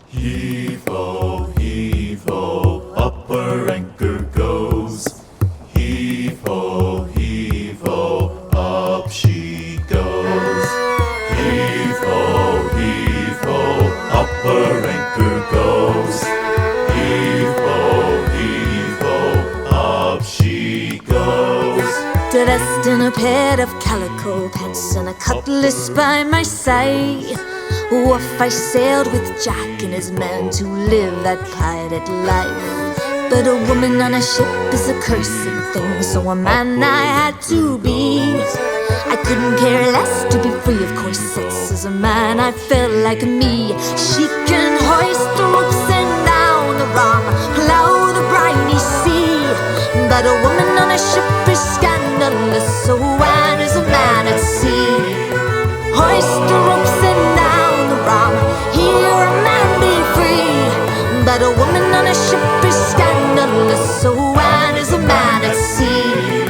Heave-ho, upper anchor goes. Heave-ho, up she goes. Heave-ho, upper anchor goes. Heave-ho, up she goes. Dressed in a pair of calico pants and a cutlass by my side, off I sailed with Jack and his men to live that pirate life. But a woman on a ship is a cursed thing, so a man I had to be. I couldn't care less to be free of corsets. As a man I felt like me. She can hoist the ropes and down the rum, plow the briny sea. But a woman on a ship is scandalous, so when is a man at sea? Hoist the ropes and down the rum, here a man be free. But a woman on a ship is scandalous, so when is a man at sea?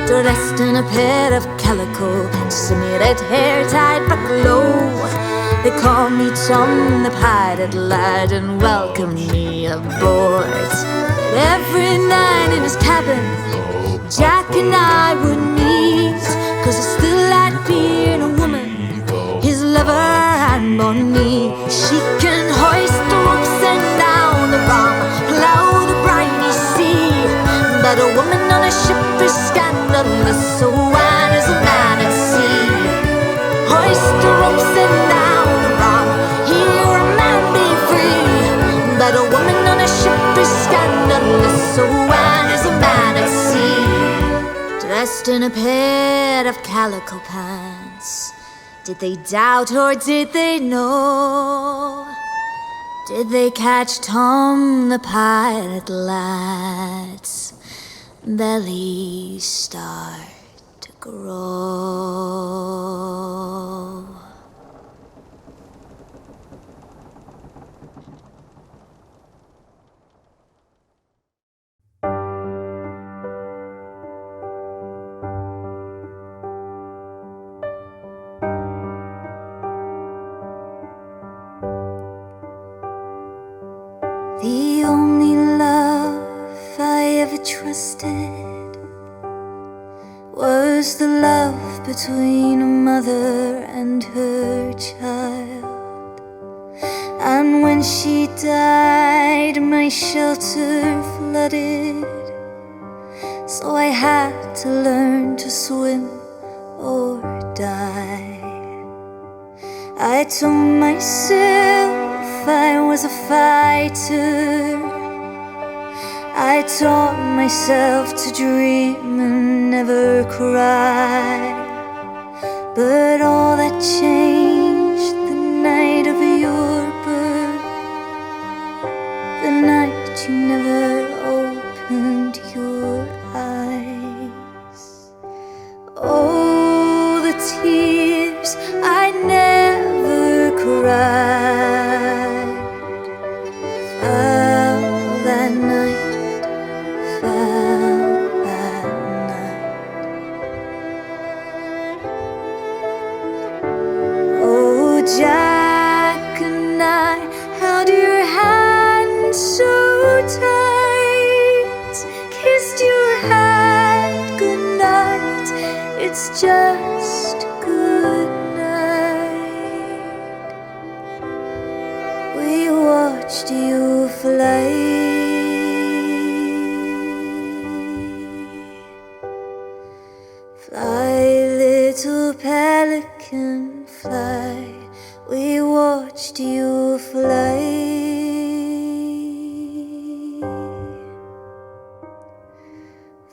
Dressed in a pair of calico pants and me red hair tied back low. They call me Tom the pirate lad and welcome me aboard. Every night in his cabin, Jack and I would meet, 'cause I still had being a woman, his lover and Bonny. She can hoist the ropes and down the rum, plow the briny sea. But a woman on a ship is scandalous, so when is a man at sea? Hoist the ropes and down the rum, here a man be free. But a woman on a ship is scandalous, so when is a man at sea? Dressed in a pair of calico pants, did they doubt or did they know? Did they catch Tom the pirate lad's belly start to grow? The only love I ever trusted was the love between a mother and her child. And when she died, my shelter flooded, so I had to learn to swim or die. I told myself I was a fighter. I taught myself to dream and never cry. But all that changed the night of your birth, the night you never opened your eyes. Oh, the tears I never cried fell that night. Jack and I held your hand so tight, kissed your hand goodnight. It's just good night. We watched you fly. Fly, little pelican, fly. We watched you fly.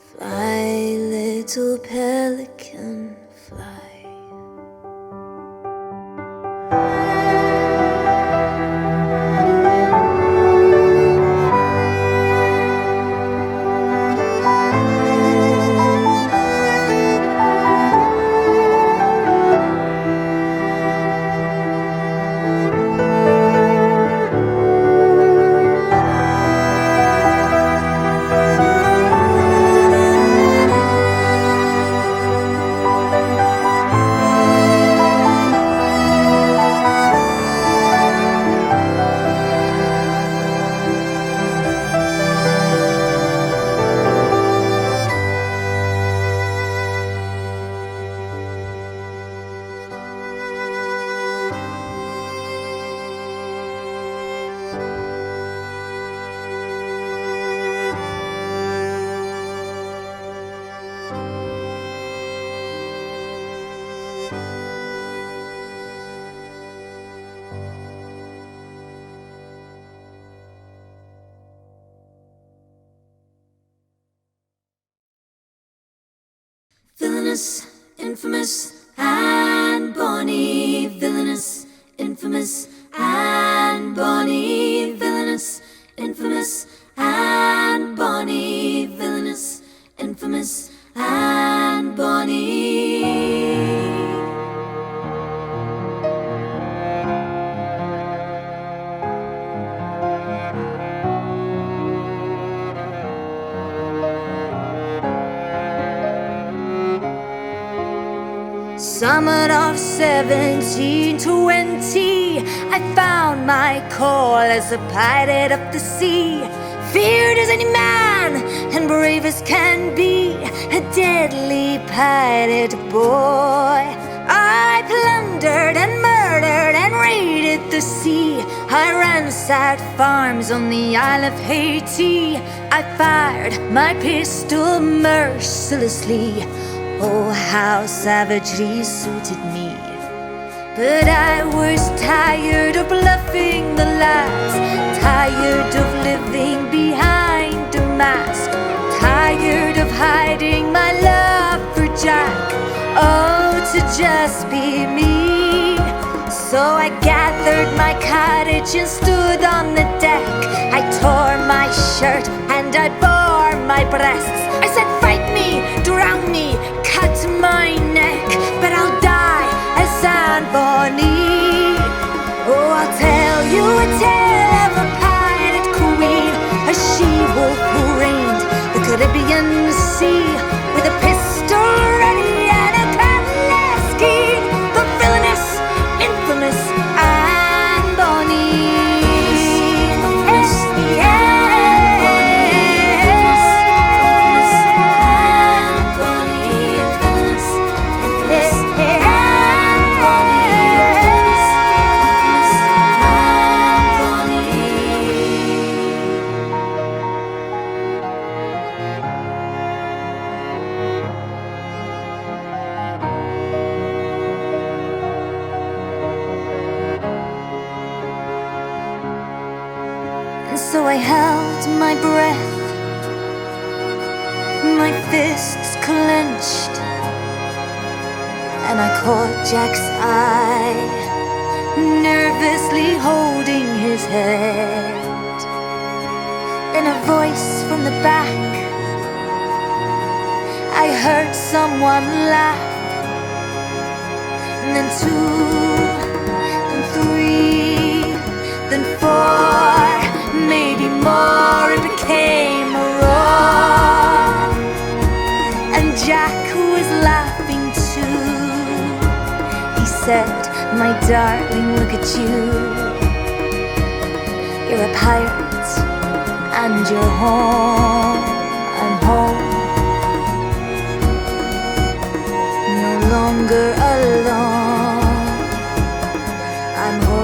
Fly, little pelican, fly. Villainous, infamous, and Bonny. Villainous, infamous, and Bonny. Villainous, infamous, and Bonny. Villainous, infamous, and Bonny. Summer of 1720, I found my call as a pirate of the sea. Feared as any man and brave as can be, a deadly pirate boy. I plundered and murdered and raided the sea. I ransacked farms on the Isle of Haiti. I fired my pistol mercilessly. Oh, how savagery suited me. But I was tired of bluffing the lads, tired of living behind a mask, tired of hiding my love for Jack, oh, to just be me. So I gathered my cottage and stood on the deck. I tore my shirt and I bore my breasts. I said, fight me, drown me, cut my neck, but I'll die as San Bonny. Oh, I'll tell you a tale of a pirate queen, a she-wolf who reigned the Caribbean Sea, with a pistol ready and a cutlass keen, the villainous, infamous, and Bonny. So I held my breath, my fists clenched, and I caught Jack's eye, nervously holding his head. Then a voice from the back, I heard someone laugh. And then two, then three, then four, maybe more, it became a roar. And Jack was laughing too. He said, my darling, look at you. You're a pirate and you're home. I'm home, no longer alone. I'm home.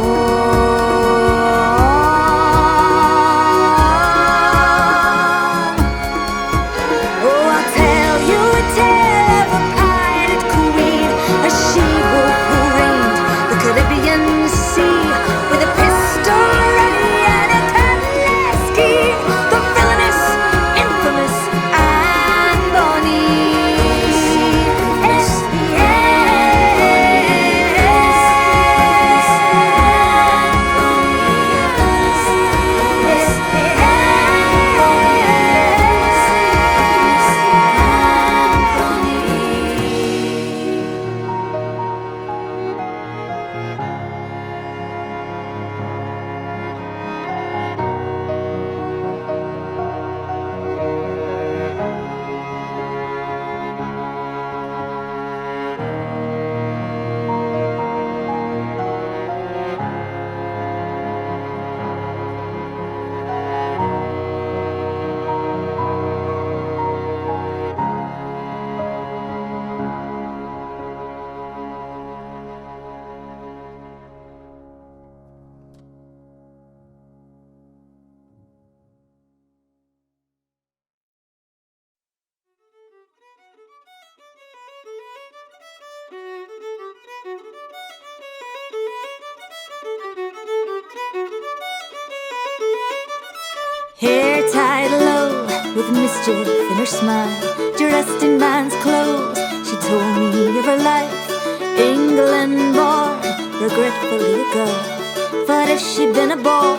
Hair tied low, with mischief in her smile, dressed in man's clothes, she told me of her life. England born, regretfully a girl, but if she'd been a boy,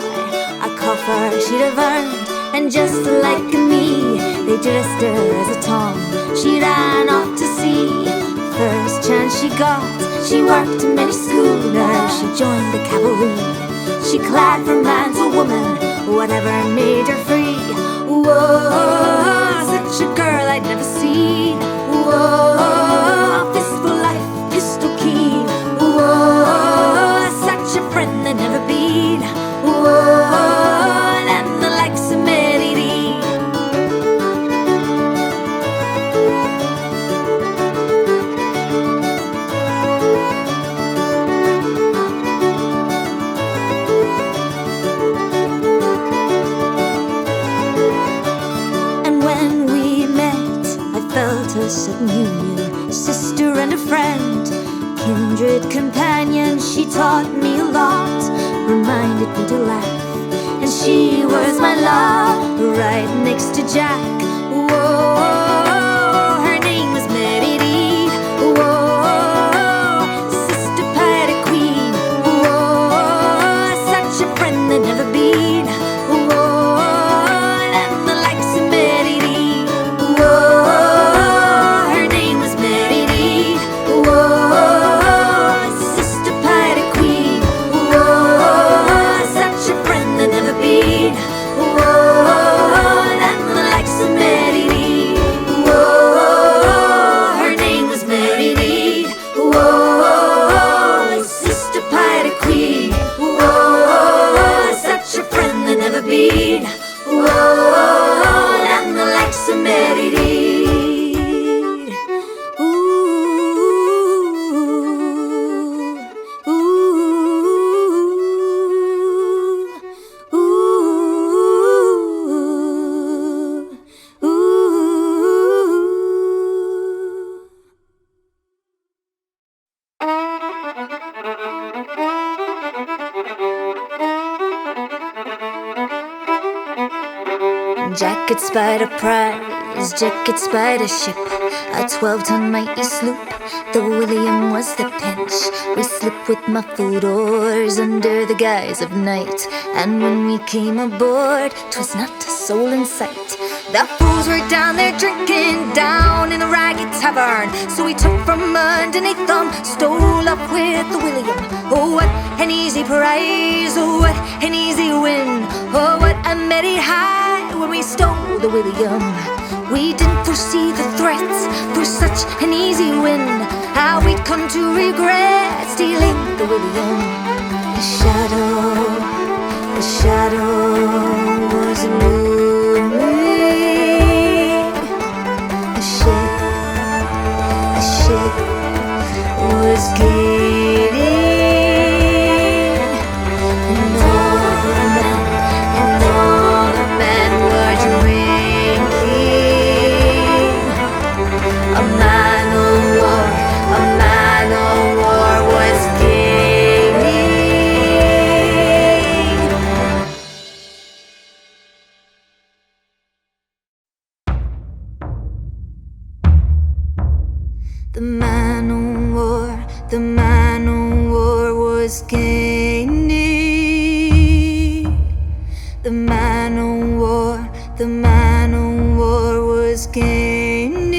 a coffer she'd have earned. And just like me, they dressed her as a Tom. She ran off to sea, first chance she got. She worked many schooners, she joined the cavalry. She clad from man to woman, whatever made her free. Whoa, such a girl I'd never seen. Whoa, fistful life, pistol keen. Whoa, such a friend I'd never been. Whoa, and the likes of Mary Dee. And when we met, I felt a sudden union, sister and a friend, kindred companion. She taught me a lot, reminded me to laugh, and she was my love, right next to Jack. Whoa, her name was Mary Dee. Whoa, sister pirate queen. Whoa, such a friend I'd never been. Whoa, and the likes of Mary Dee. Whoa, her name was Mary Dee. Whoa, sister pirate queen. Whoa, such a friend I'd never been. Whoa, and the likes of Mary Dee. Whoa, her name was Mary Dee. Whoa, sister pirate queen. Whoa, such a friend I'd never been. Whoa, and the likes of Mary Dee. Ooh, ooh, ooh, ooh, ooh. Jack had spied a prize, Jack had spied a ship, a 12-ton mighty sloop. The William was the pinch. We slipped with muffled oars under the guise of night, and when we came aboard, 'twas not a soul in sight. The fools were down there drinking, down in the ragged tavern. So we took from underneath them, stole up with the William. Oh, what an easy prize, oh, what an easy win. Oh, what a merry high when we stole the William. We didn't foresee the threats for such an easy win. How we'd come to regret stealing the William. The shadow was looming. The ship was gaining. And all the men were drinking. A man of war was gaining. The man of war was gaining. The man of war was gaining.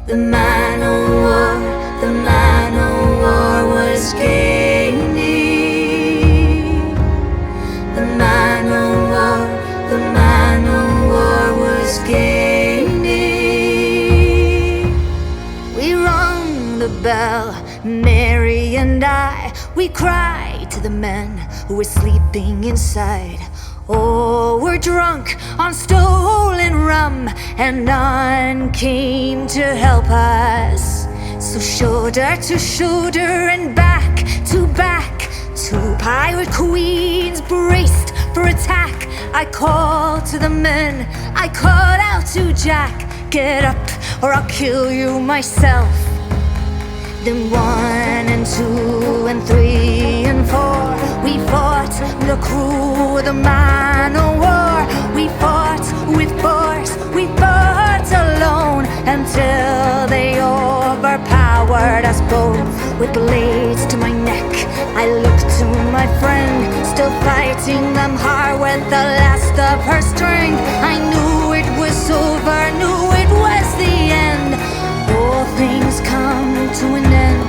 The man of war was gaining. The man of war was gaining. We rung the bell, Mary and I. We cried to the men who were sleeping inside. Oh, we're drunk on stolen rum, and none came to help us. So shoulder to shoulder and back to back, two pirate queens braced for attack. I called to the men, I called out to Jack, get up or I'll kill you myself. Then 1 and 2 and 3 and 4, we fought the crew of the man o' war. We fought with force, we fought alone, until they overpowered us both. With blades to my neck, I looked to my friend, still fighting them hard with the last of her strength. I knew it was over, knew it was the end. All things come to an end.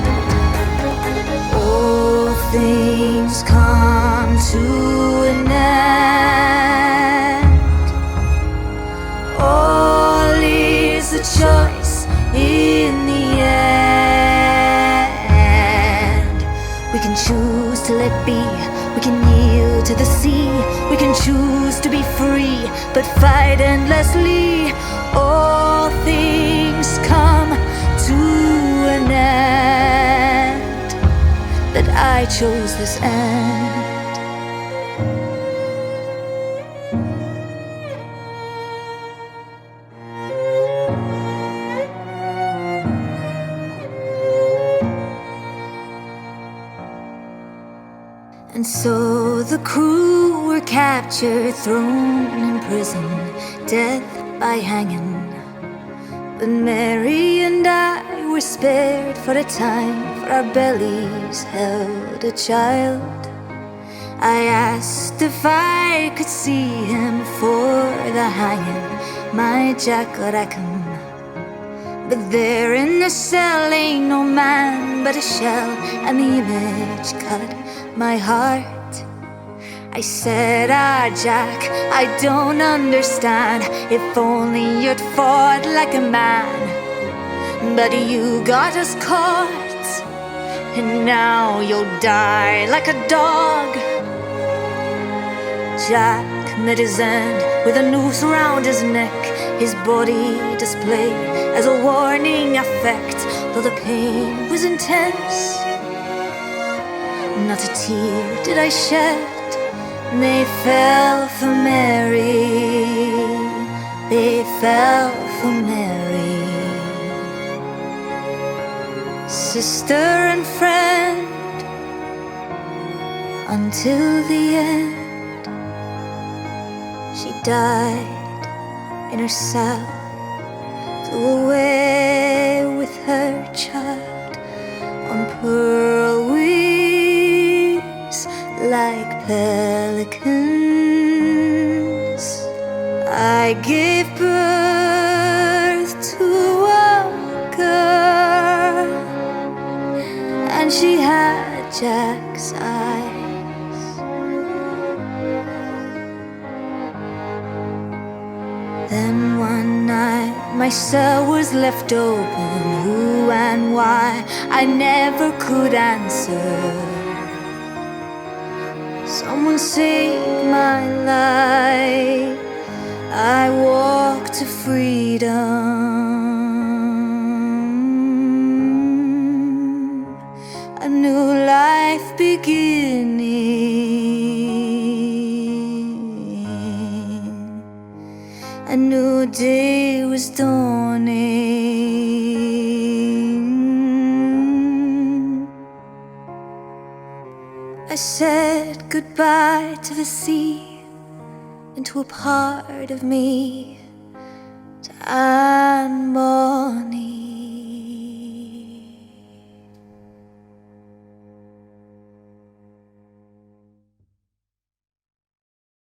All things come to an end. All is a choice in the end. We can choose to let be, we can yield to the sea, we can choose to be free, but fight endlessly. All things come to an end, that I chose this end. And so the crew were captured, thrown in prison, death by hanging. But Mary and I were spared for a time, for our bellies held a child. I asked if I could see him for the hanging, my Jack Rackham. But there in the cell ain't no man but a shell, and the image cut my heart. I said, Jack, I don't understand. If only you'd fought like a man. But you got us caught, and now you'll die like a dog. Jack met his end with a noose round his neck, his body displayed as a warning effect. Though the pain was intense, not a tear did I shed. They fell for Mary, they fell for Mary. Sister and friend, until the end. She died in her cell, flew away with her child on pearl wings like pelicans. I gave birth to a girl, and she had Jack's eyes. Then one night my cell was left open. Who and why I never could answer. Someone saved my life, I walked to freedom, a new life beginning, a new day was dawning. I said goodbye to the sea and to a part of me, to Anne Bonny.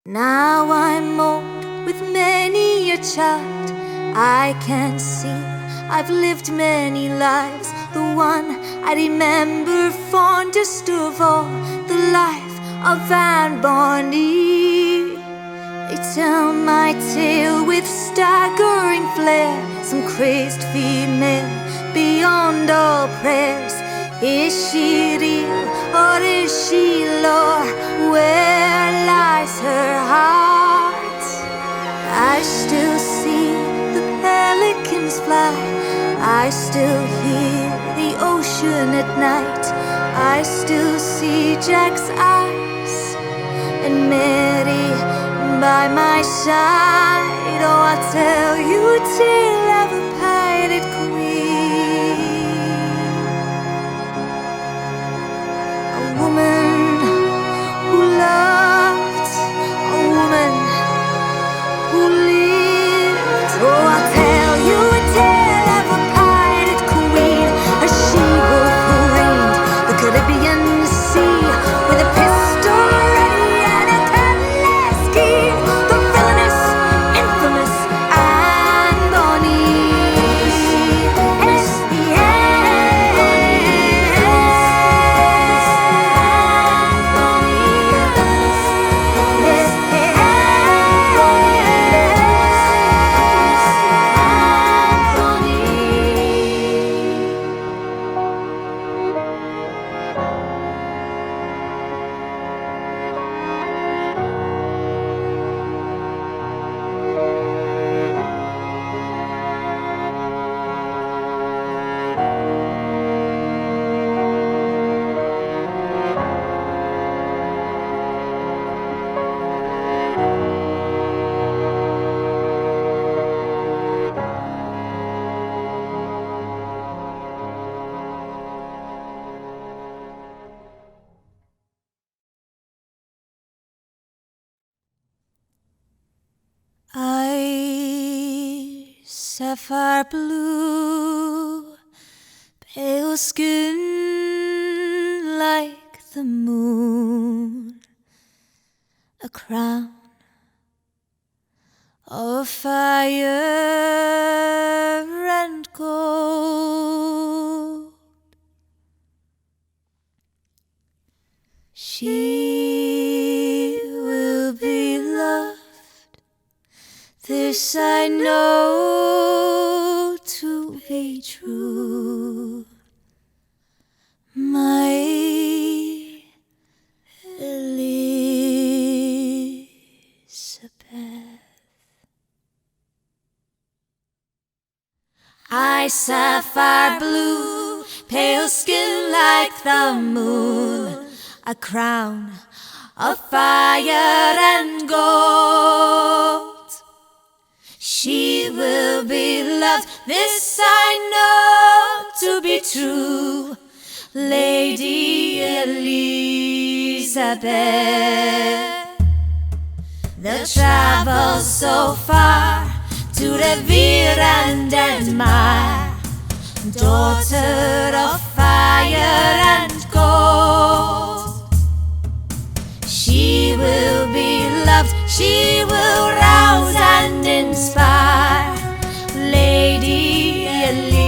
Now I'm old with many a child, I can see I've lived many lives. The one I remember fondest of all, the life of Anne Bonny. They tell my tale with staggering flair, some crazed female beyond all prayers. Is she real or is she lore? Where lies her heart? I still see the pelicans fly, I still hear the ocean at night, I still see Jack's eyes and Mary by my side. Oh, I'll tell you a tale of a pirate queen, a woman who loved sapphire blue, pale skin like the moon, a crown of fire and gold. She will be loved, this I know to be true. My Elizabeth. Eyes sapphire blue, pale skin like the moon, a crown of fire and gold. She will be loved, this I know to be true. Lady Elizabeth. They'll travel so far to revere and admire, daughter of fire and gold. She will be loved, she will rouse and inspire, Lady Elizabeth.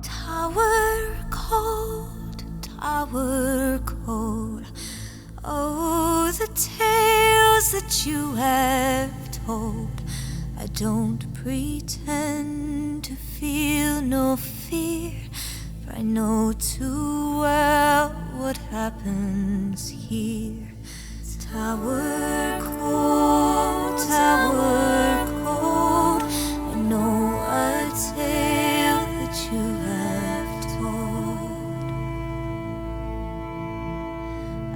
Tower cold, oh, the tales that you have told. I don't pretend to feel no fear, for I know too well what happens here. Tower cold, I know a tale that you have told.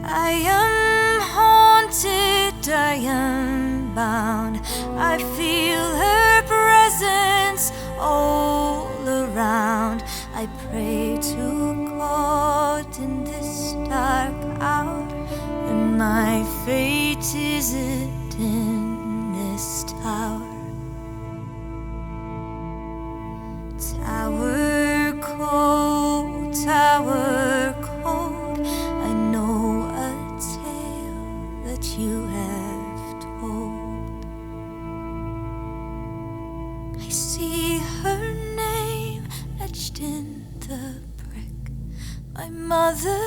I am haunted, I am bound, I feel her presence all around. I pray to God in this dark hour, and my fate isn't in this tower. Tower cold, I know a tale that you have told. I see her name etched in the brick, my mother,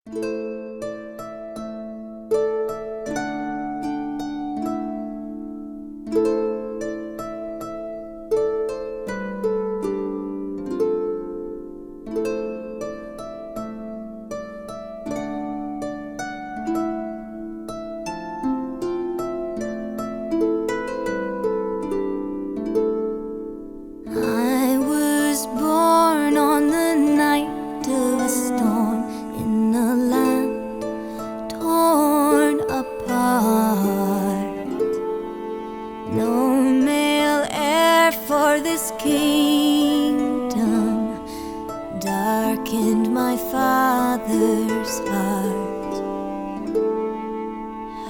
I was born on the night of a storm in a land torn apart. No male heir for this kingdom darkened my father's heart.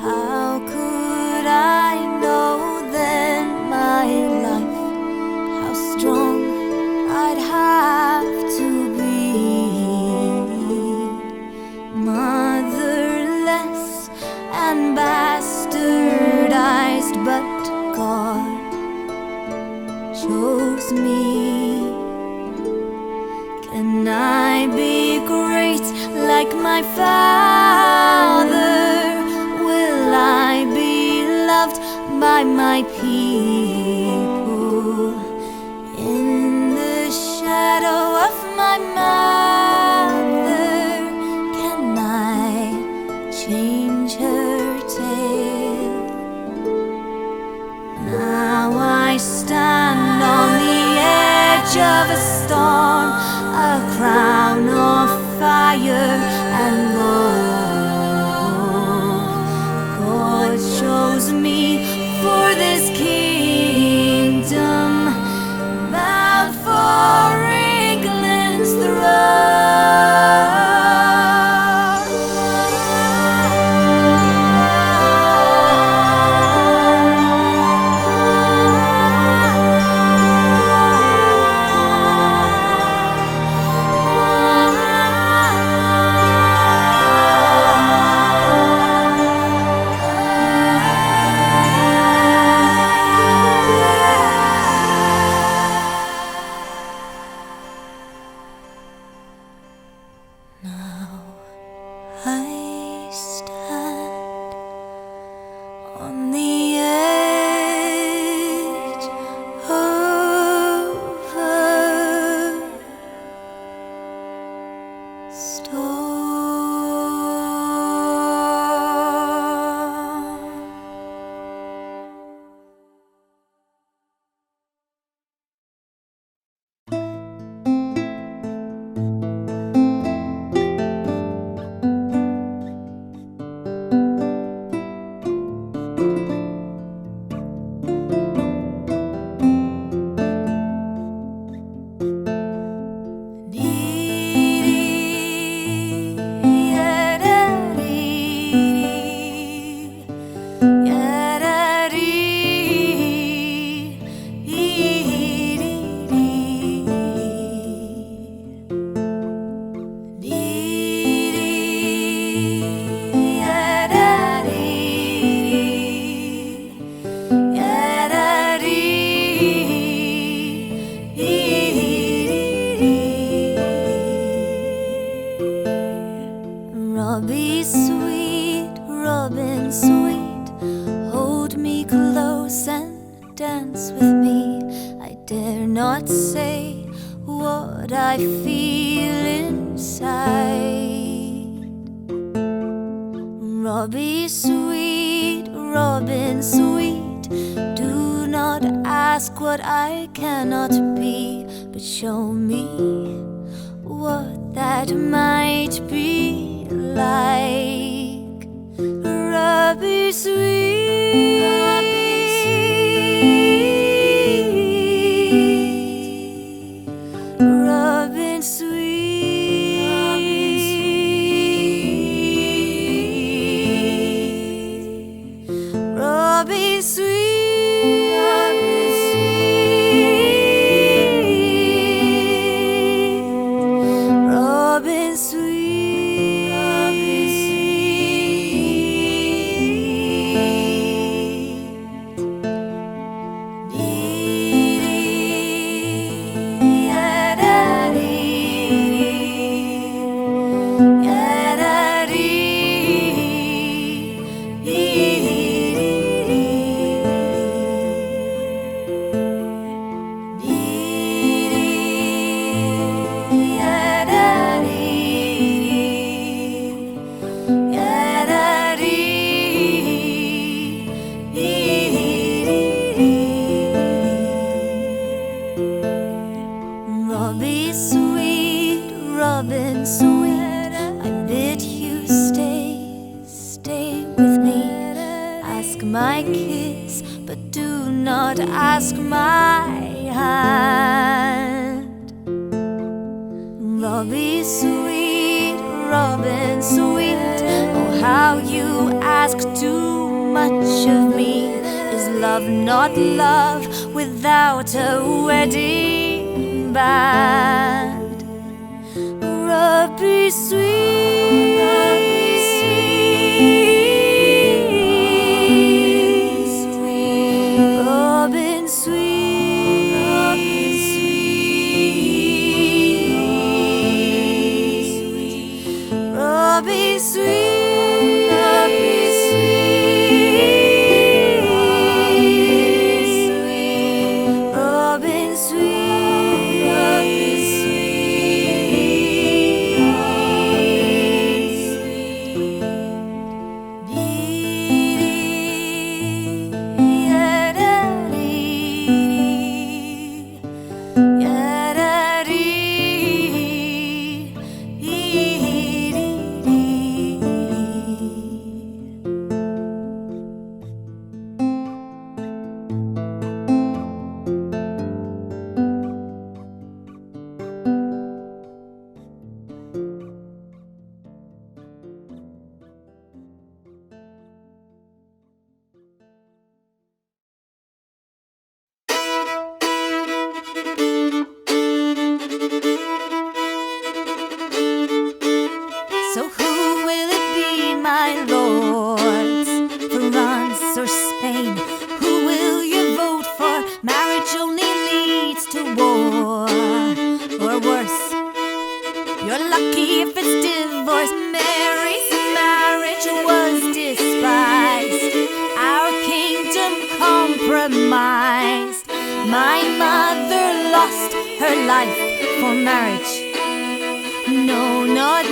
How could I know then my life, how strong I'd have to be? Motherless and bastardized, but God chose me. Can I be great like my father? Will I be loved by my people? In the shadow of my mother, can I change her tale? Now I stand on the edge of a storm, a crown of fire and gold. God chose me for this kingdom, bound for England's I stand on the edge of a storm. Robbie sweet, Robin sweet, hold me close and dance with me. I dare not say what I feel inside. Robbie sweet, Robin sweet, do not ask what I cannot be, but show me what that might be like. Robbie sweet, Robbie sweet, Robin sweet, Robin sweet, Robbie sweet, Robin sweet, Robin sweet. not ask my hand. Robbie sweet, Robin sweet, oh how you ask too much of me. Is love not love without a wedding band? Robbie sweet, Robin sweet, Robbie sweet, Robin So who will it be, my lords? France or Spain? Who will you vote for? Marriage only leads to war. Or worse, you're lucky if it's divorce. Mary's marriage was despised, our kingdom compromised. My mother lost her life for marriage. No, not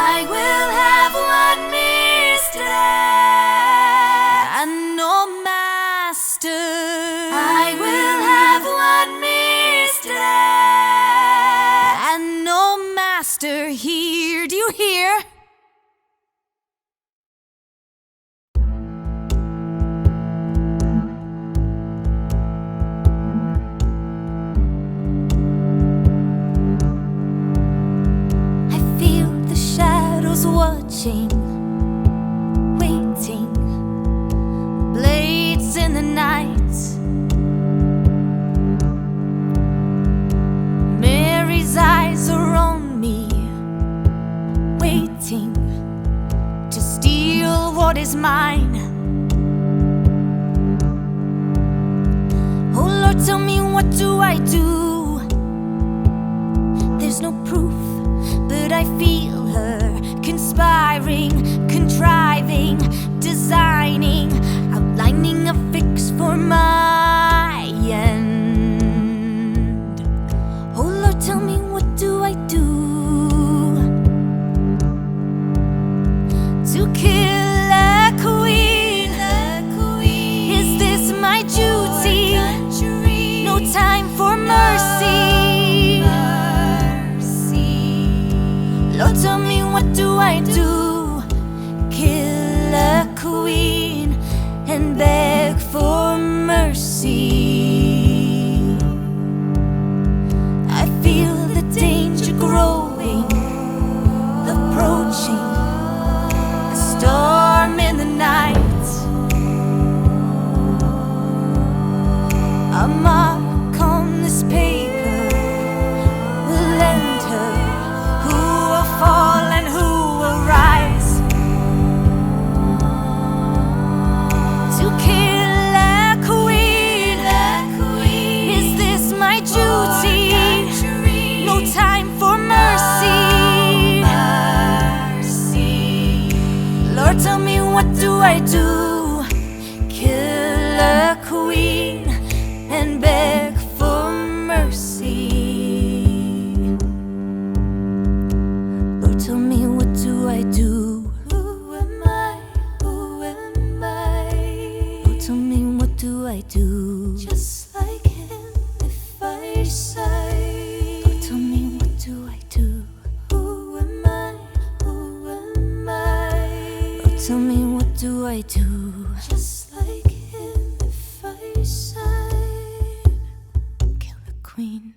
I will have one mistress and no master. I will have one mistress and no master here. Do you hear? I feel the shadows watching, waiting, blades in the night. Mary's eyes are on me, waiting to steal what is mine. Oh Lord, tell me, what do I do? There's no proof, but I feel her conspiring, contriving, designing, outlining a fix for my end. Oh Lord, tell me, what do I do to kill a queen? Is this my mercy. I feel the danger growing, approaching, a storm in the night. A mark on this paper will enter. Who will fall and who will rise? To kill a queen, is this my duty? No time for mercy. Lord, tell me, what do I do? Kill a queen and beg for mercy. Lord, tell me, what do I do? Who am I? Who am I? Lord, tell me, what do I do? Just like him, if I decide. Lord, tell me, what do I do? Who am I? Who am I? Lord, tell me, what do I do? Just like him, if I decide. Kill the queen.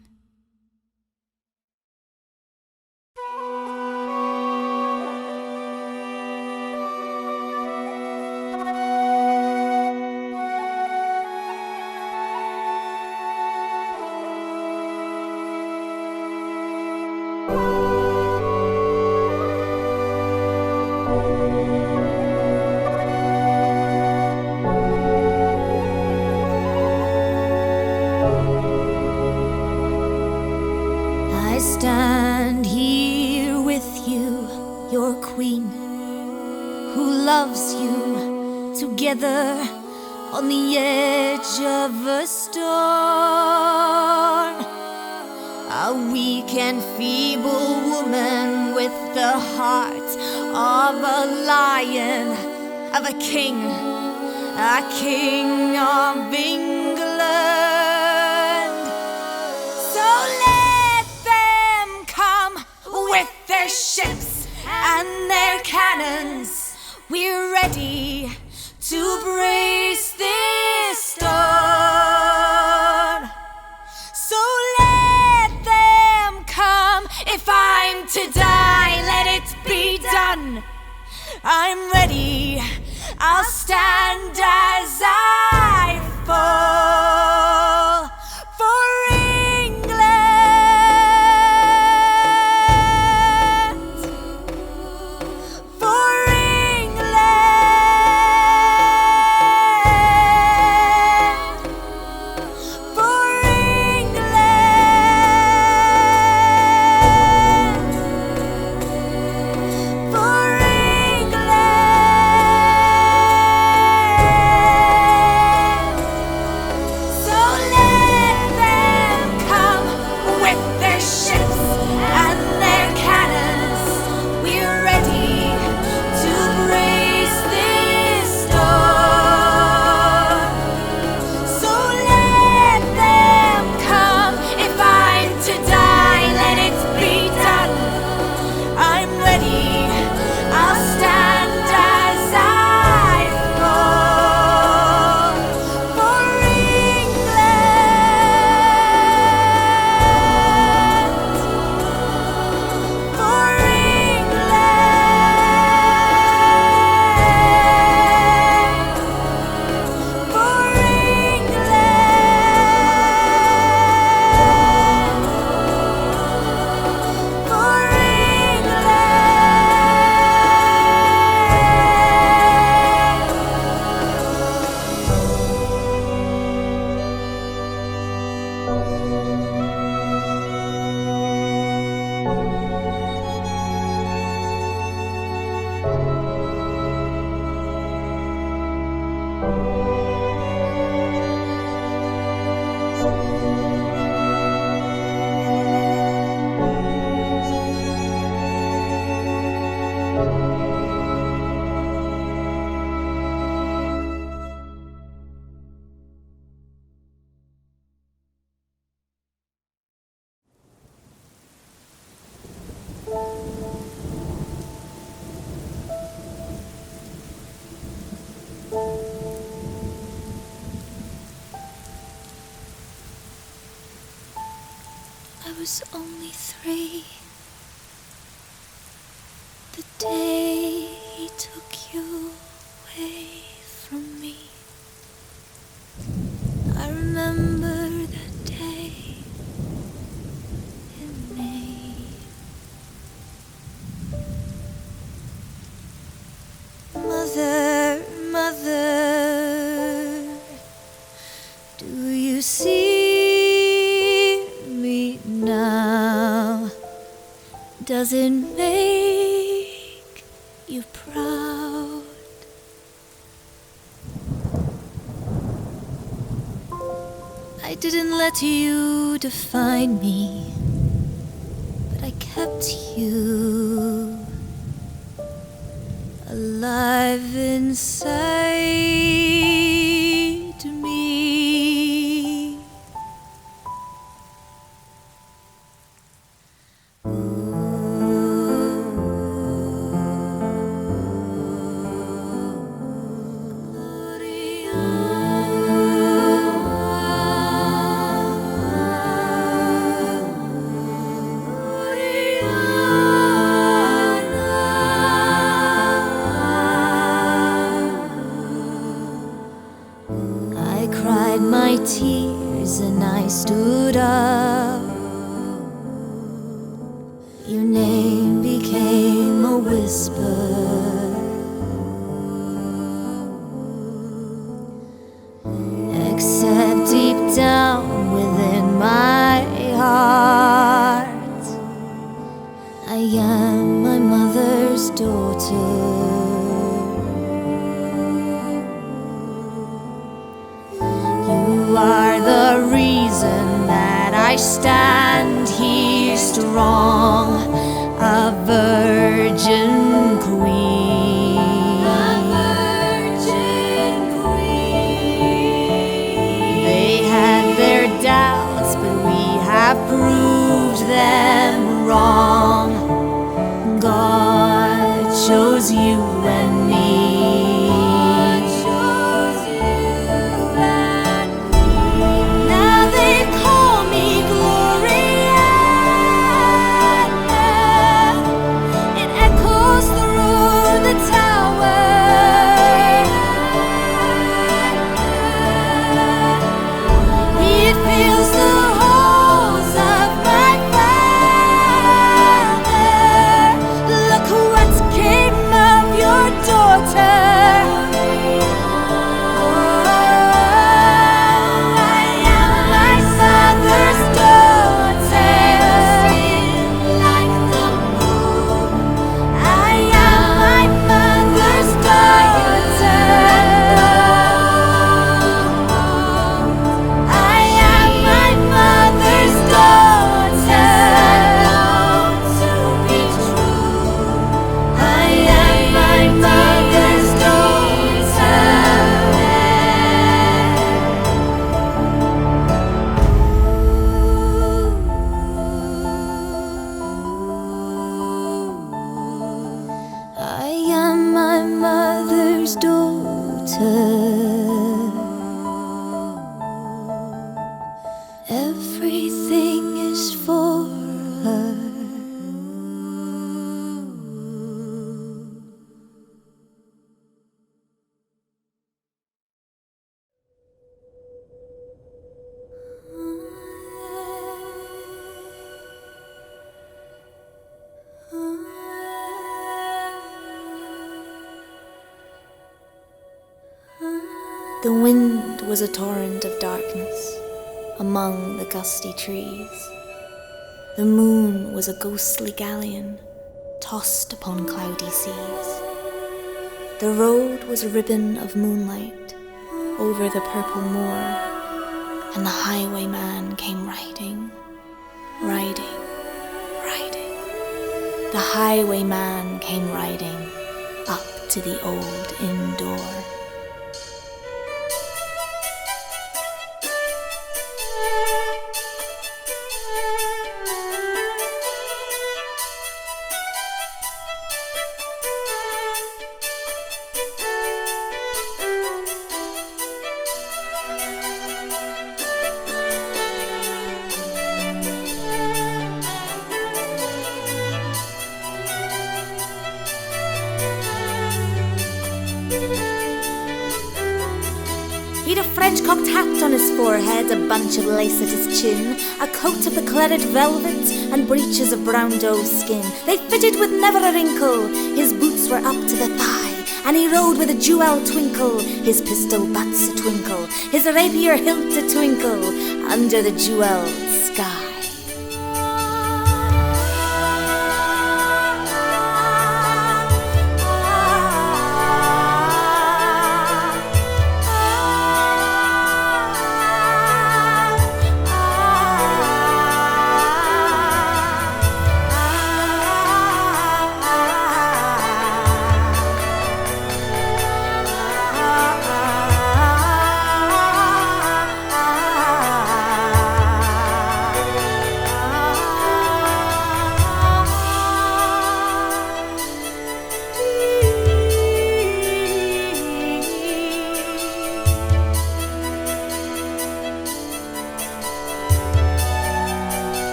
I stand here with you, your queen, who loves you, together on the edge of a storm. A weak and feeble woman with the heart of a lion, of a king of England. So let them come with their ships and their cannons. We're ready to brace this storm. So let them come. If I'm to die, let it be done. I'm ready. I'll stand as I fall for England. For England. For England. For so let them come with their ships and their cannons. We're ready to brace this storm. So let them come. If I'm to die, let it be done. I'm ready. I'll stand as I fall for England. For England. For England. For I was only 3. The day he took you away from me. I remember that day in May. Mother, mother, do you see me now? Does it make you proud? I didn't let you define me, but I kept you alive inside me. I cried my tears and I stood up. Your name became a whisper. Except deep down within my heart, I am my mother's daughter. You are the reason that I stand here strong, a virgin queen. A virgin queen. They had their doubts, but we have proved them wrong. God chose you and me. Now they call me Gloriana. It echoes through the tower. It fills the halls of my father. Look what came of your daughter. Everything is for her. The wind was a torrent of darkness among the gusty trees. The moon was a ghostly galleon tossed upon cloudy seas. The road was a ribbon of moonlight over the purple moor, and the highwayman came riding, riding, riding. The highwayman came riding up to the old inn door. French-cocked hat on his forehead, a bunch of lace at his chin, a coat of the claret velvet, and breeches of brown doe skin. They fitted with never a wrinkle, his boots were up to the thigh, and he rode with a jewel twinkle, his pistol butts a twinkle, his rapier hilt a twinkle, under the jeweled sky.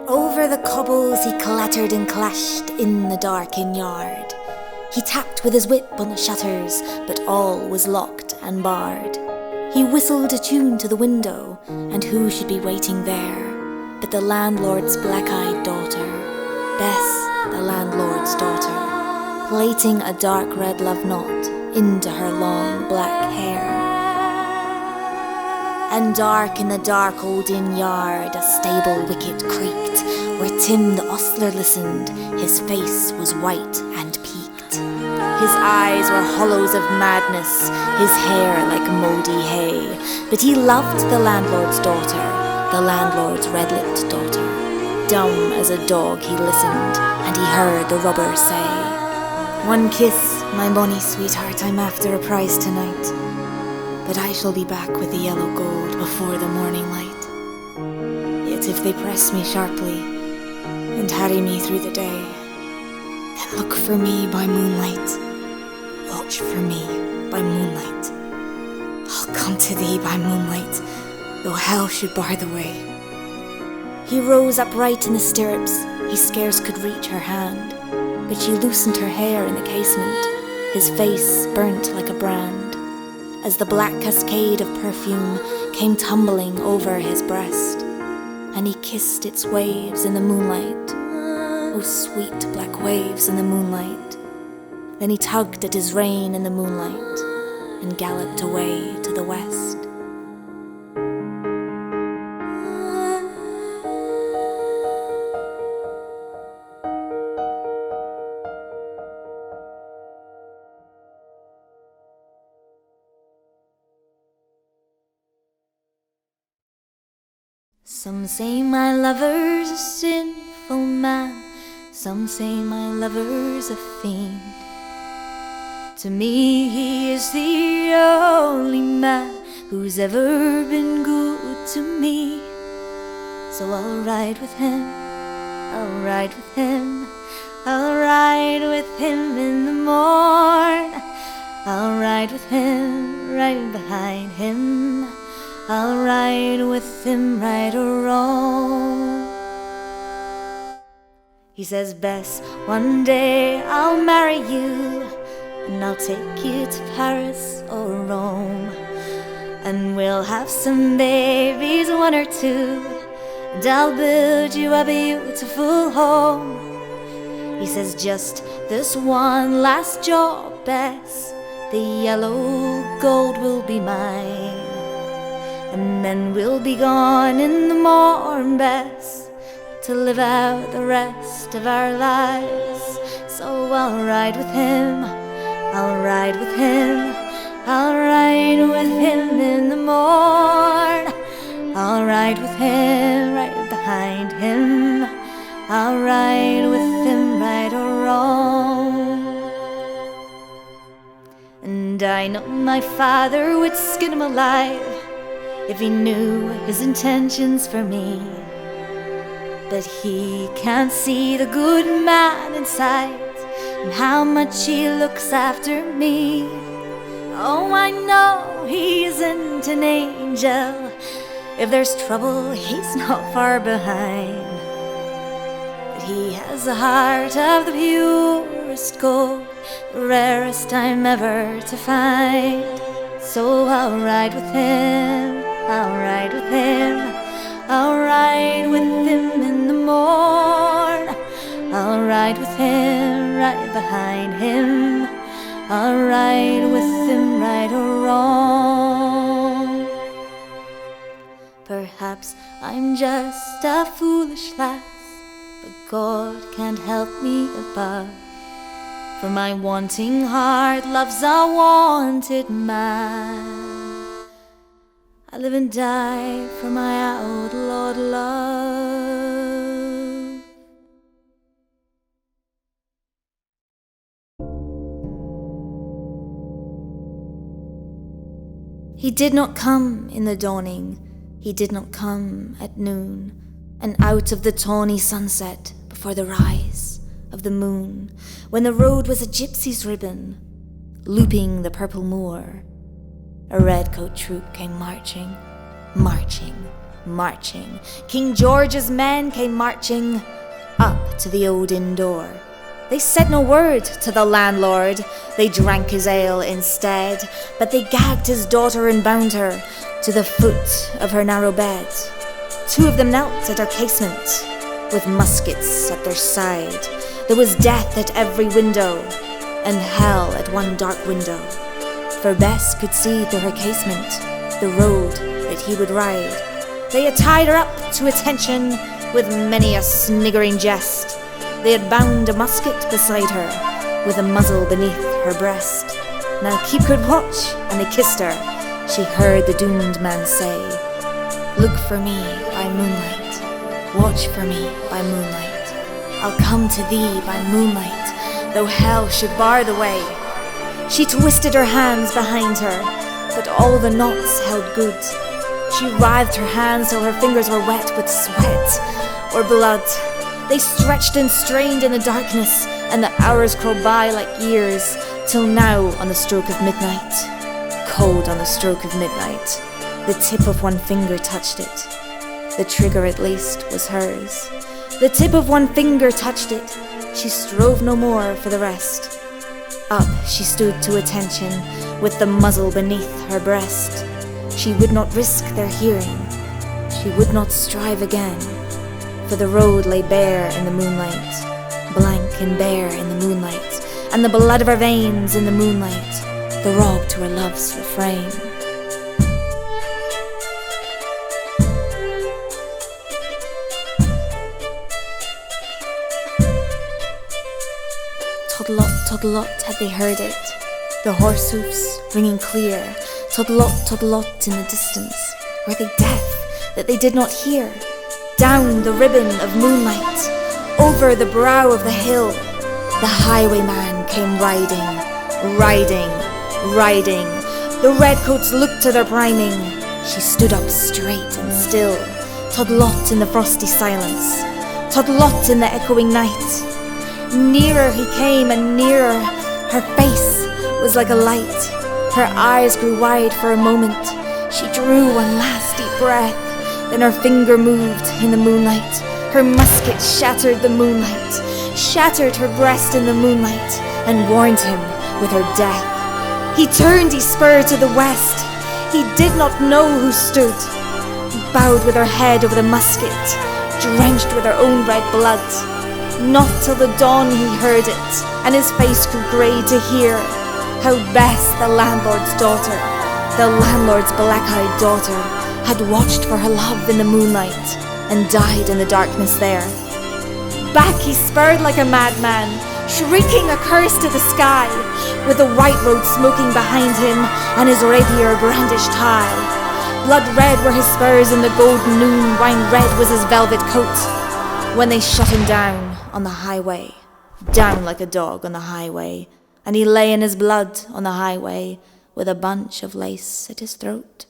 Over the cobbles he clattered and clashed in the darkened yard. He tapped with his whip on the shutters, but all was locked and barred. He whistled a tune to the window, and who should be waiting there but the landlord's black-eyed daughter, Bess, the landlord's daughter, plaiting a dark red love knot into her long black hair. And dark in the dark old inn yard a stable wicket creaked, where Tim the ostler listened. His face was white and peaked. His eyes were hollows of madness, his hair like mouldy hay. But he loved the landlord's daughter, the landlord's red-lipped daughter. Dumb as a dog he listened, and he heard the robber say, "One kiss, my bonny sweetheart, I'm after a prize tonight. But I shall be back with the yellow gold before the morning light. Yet if they press me sharply and harry me through the day, then look for me by moonlight, watch for me by moonlight. I'll come to thee by moonlight, though hell should bar the way." He rose upright in the stirrups, he scarce could reach her hand, but she loosened her hair in the casement, his face burnt like a brand, as the black cascade of perfume came tumbling over his breast, and he kissed its waves in the moonlight, oh sweet black waves in the moonlight. Then he tugged at his rein in the moonlight and galloped away to the west. Some say my lover's a sinful man, some say my lover's a fiend. To me he is the only man who's ever been good to me. So I'll ride with him, I'll ride with him, I'll ride with him in the morn. I'll ride with him, right behind him, I'll ride with him right or wrong. He says, "Bess, one day I'll marry you, and I'll take you to Paris or Rome, and we'll have some babies, one or two, and I'll build you a beautiful home." He says, "Just this one last job, Bess, the yellow gold will be mine, and then we'll be gone in the morn, Bess, to live out the rest of our lives." So I'll ride with him, I'll ride with him, I'll ride with him in the morn. I'll ride with him right behind him, I'll ride with him right or wrong. And I know my father would skin him alive if he knew his intentions for me. But he can't see the good man inside and how much he looks after me. Oh, I know he isn't an angel. If there's trouble, he's not far behind. But he has the heart of the purest gold, the rarest I'm ever to find. So I'll ride with him, I'll ride with him, I'll ride with him in the morn. I'll ride with him, right behind him. I'll ride with him, right or wrong. Perhaps I'm just a foolish lass, but God can't help me above. For my wanting heart loves a wanted man. I live and die for my outlawed love. He did not come in the dawning, he did not come at noon, and out of the tawny sunset before the rise of the moon, when the road was a gypsy's ribbon, looping the purple moor, a redcoat troop came marching, marching, marching. King George's men came marching up to the old inn door. They said no word to the landlord, they drank his ale instead, but they gagged his daughter and bound her to the foot of her narrow bed. Two of them knelt at her casement, with muskets at their side. There was death at every window, and hell at one dark window. For Bess could see through her casement the road that he would ride. They had tied her up to attention with many a sniggering jest. They had bound a musket beside her, with a muzzle beneath her breast. Now keep good watch, and they kissed her. She heard the doomed man say, "Look for me by moonlight, watch for me by moonlight. I'll come to thee by moonlight, though hell should bar the way." She twisted her hands behind her, but all the knots held good. She writhed her hands till her fingers were wet with sweat or blood. They stretched and strained in the darkness, and the hours crawled by like years, till now on the stroke of midnight, cold on the stroke of midnight, the tip of one finger touched it. The trigger at least was hers. The tip of one finger touched it. She strove no more for the rest. Up she stood to attention, with the muzzle beneath her breast. She would not risk their hearing. She would not strive again. For the road lay bare in the moonlight, blank and bare in the moonlight, and the blood of her veins in the moonlight, the rob to her love's refrain. Toddlot, toddlot had they heard it, the horse hoofs ringing clear. Toddlot, toddlot in the distance, were they deaf that they did not hear? Down the ribbon of moonlight, over the brow of the hill, the highwayman came riding, riding, riding. The redcoats looked to their priming. She stood up straight and still, Toddlot in the frosty silence, Toddlot in the echoing night. Nearer he came and nearer, her face was like a light. Her eyes grew wide for a moment. She drew one last deep breath. Then her finger moved in the moonlight. Her musket shattered the moonlight, shattered her breast in the moonlight, and warned him with her death. He turned, he spurred to the west. He did not know who stood, bowed with her head over the musket, drenched with her own red blood. Not till the dawn he heard it, and his face grew grey to hear how Bess, the landlord's daughter, the landlord's black-eyed daughter, had watched for her love in the moonlight and died in the darkness there. Back he spurred like a madman, shrieking a curse to the sky, with the white road smoking behind him and his rapier brandished high. Blood red were his spurs in the golden noon, wine red was his velvet coat, when they shot him down on the highway, down like a dog on the highway, and he lay in his blood on the highway with a bunch of lace at his throat.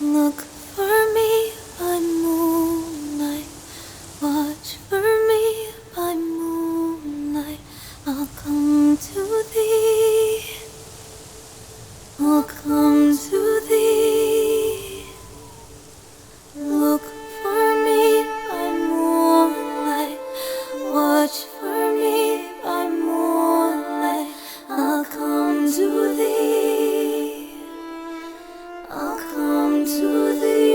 Look for me by moonlight, watch for me by moonlight. I'll come to thee, I'll come to thee. Look for me by moonlight, watch for me by moonlight. I'll come to thee, I'll come to thee.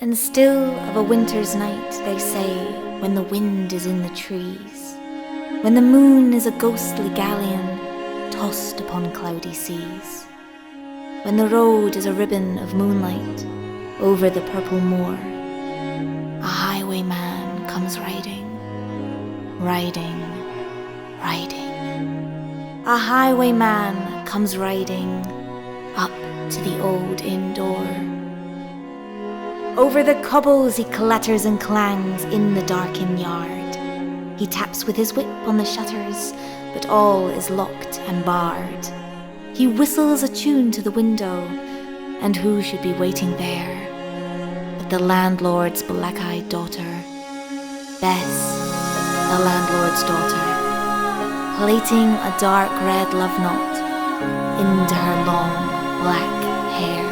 And still of a winter's night they say, when the wind is in the trees, when the moon is a ghostly galleon tossed upon cloudy seas, when the road is a ribbon of moonlight over the purple moor, a highwayman comes riding, riding, riding. A highwayman comes riding up to the old inn door. Over the cobbles he clatters and clangs in the darkened yard. He taps with his whip on the shutters, but all is locked and barred. He whistles a tune to the window, and who should be waiting there but the landlord's black-eyed daughter, Bess, the landlord's daughter, plaiting a dark red love knot into her long black hair.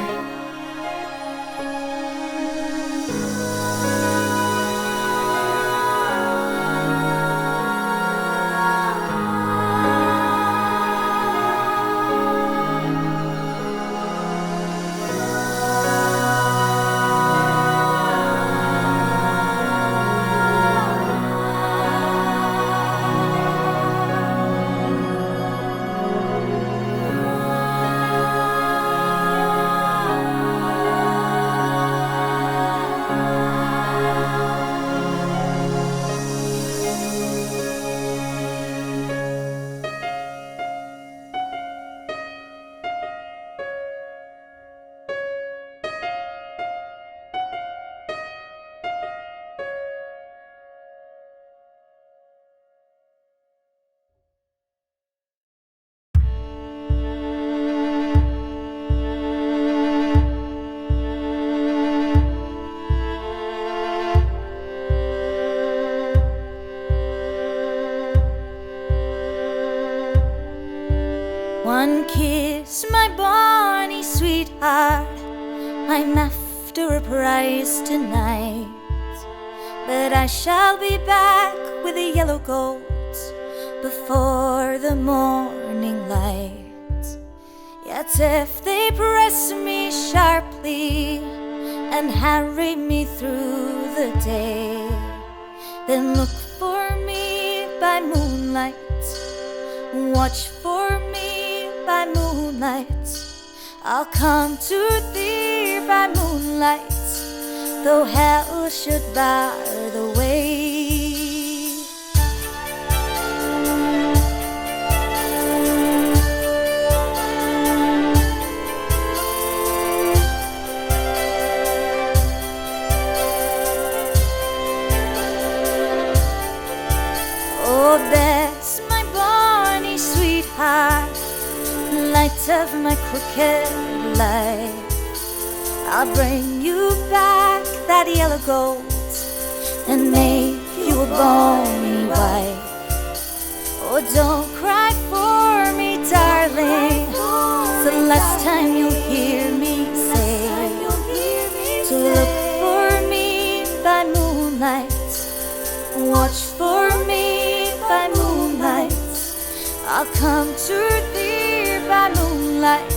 One kiss, my Bonny sweetheart, I'm after a prize tonight. But I shall be back with the yellow goats before the morning light. Yet if they press me sharply and harry me through the day, then look for me by moonlight, watch for me by moonlight. I'll come to thee by moonlight, though hell should bar the way. Oh, Bess, my Bonny sweetheart, light of my crooked life, I'll bring you back that yellow gold and make you a bonny wife. Oh, don't cry for me, darling, it's the last time you'll hear me say to look for me by moonlight, watch for me by moonlight. I'll come to thee by moonlight,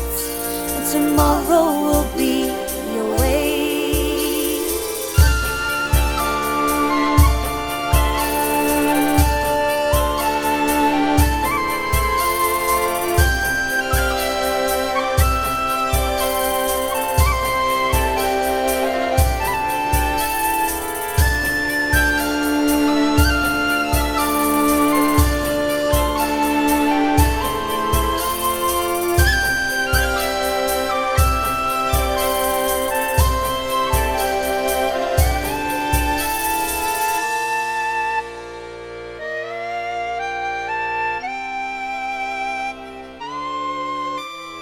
and tomorrow will be your way.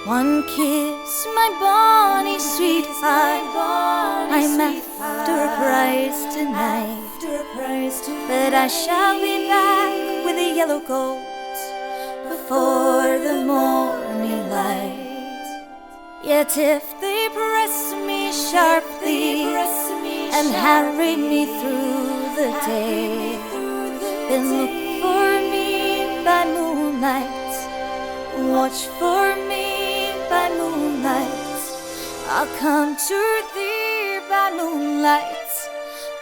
One kiss, my Bonny sweetheart, I'm after a prize tonight, but I shall be back with the yellow gold before the morning light. Yet if they press me sharply and harry me through the day, then look for me by moonlight, watch for me by moonlight. I'll come to thee by moonlight,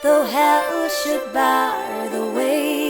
though hell should bar the way.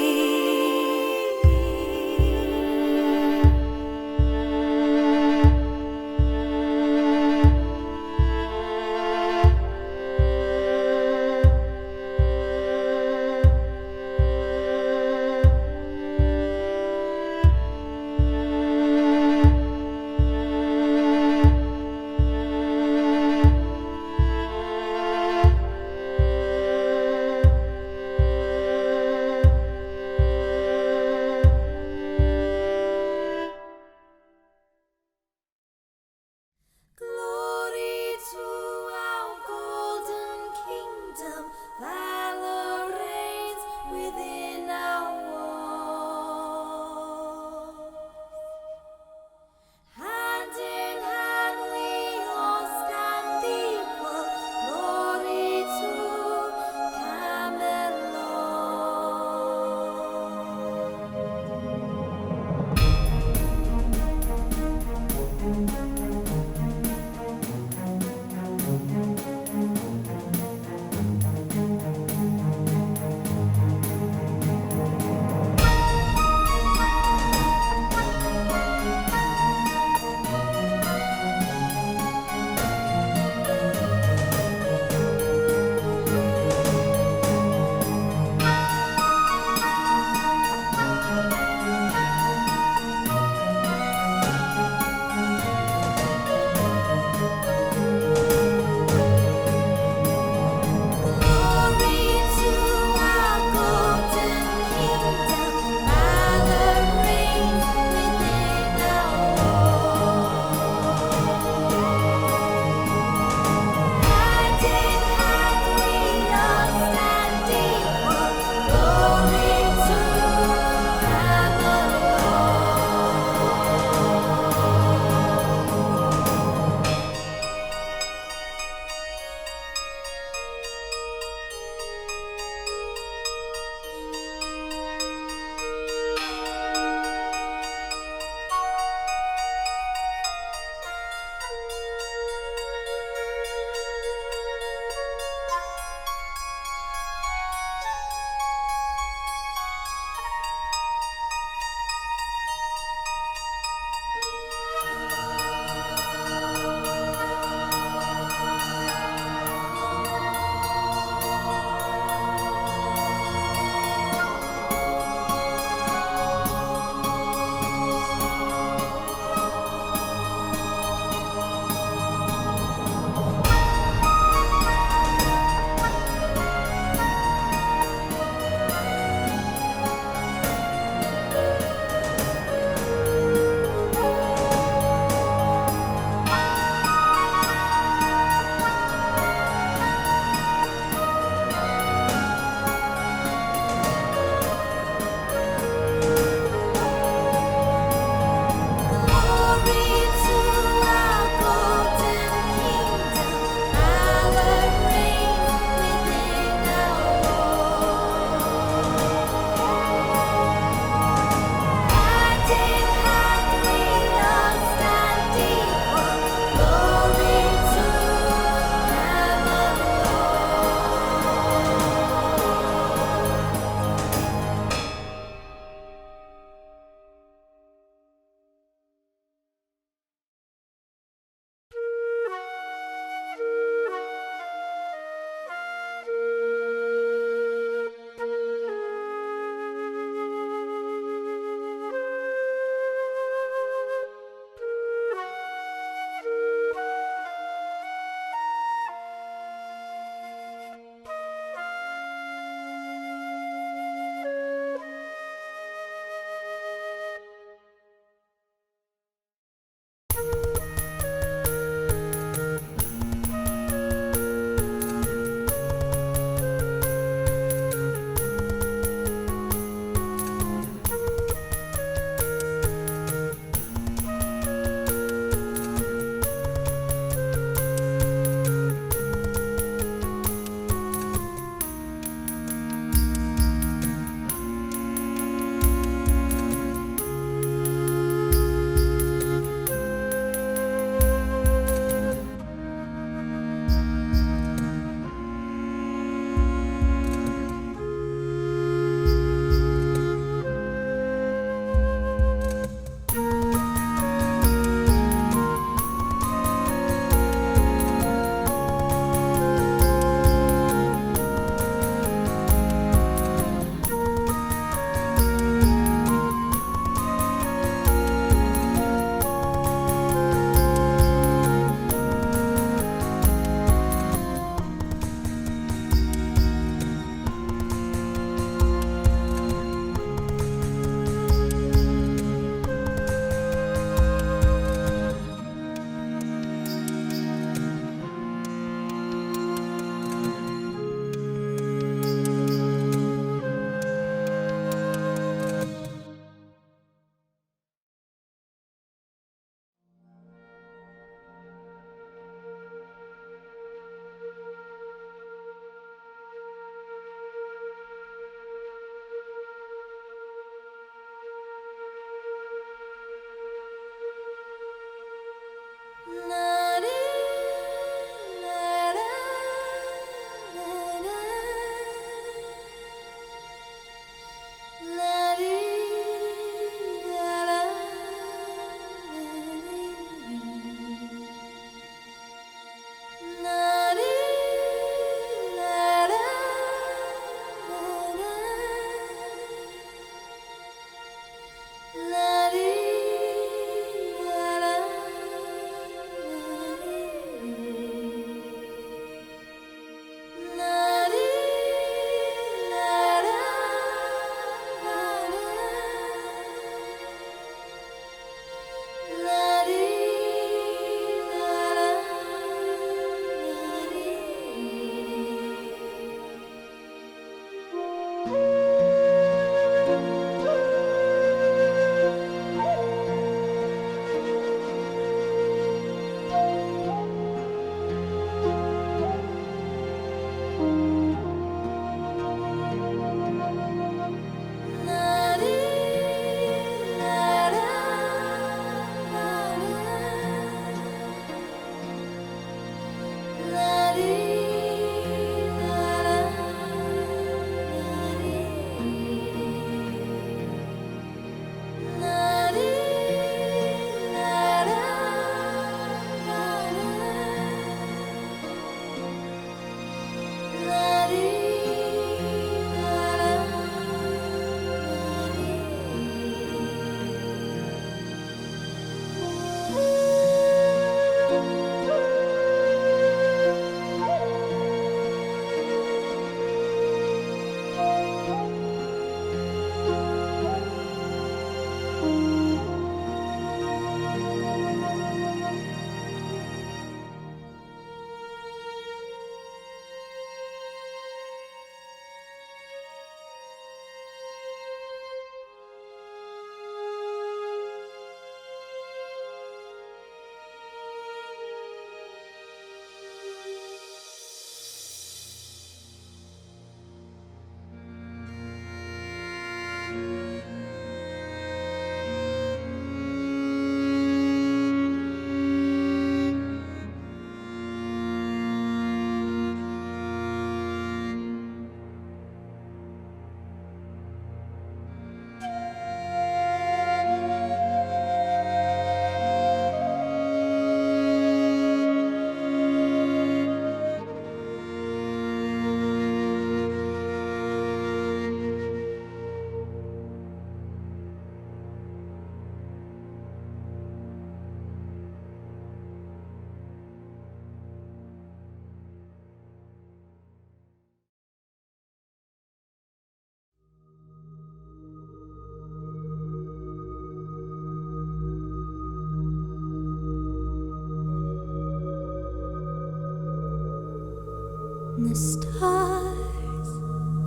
and the stars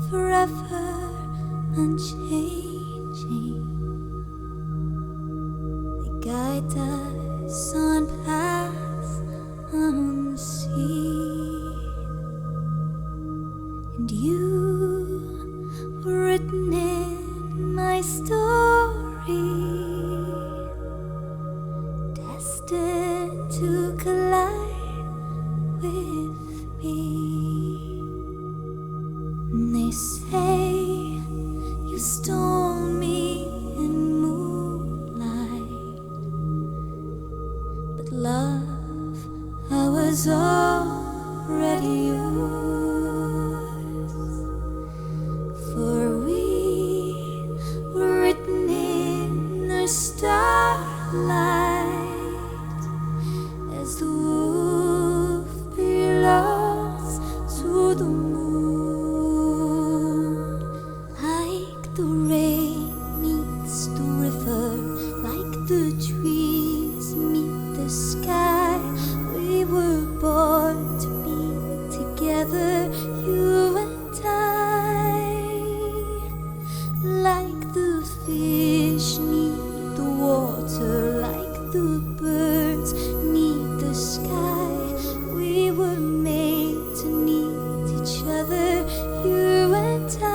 forever unchanging. They guide us on paths unseen, and you were written in my story, destined to collide with me. And they say you stole me in moonlight, but love, I was already yours. For we were written in the starlight, as the wolf belongs to the moon. Like the rain meets the river, like the trees meet the sky, we were born to be together, you and I. Like the fish need the water, like the birds need the sky, we were made to need each other, you and I.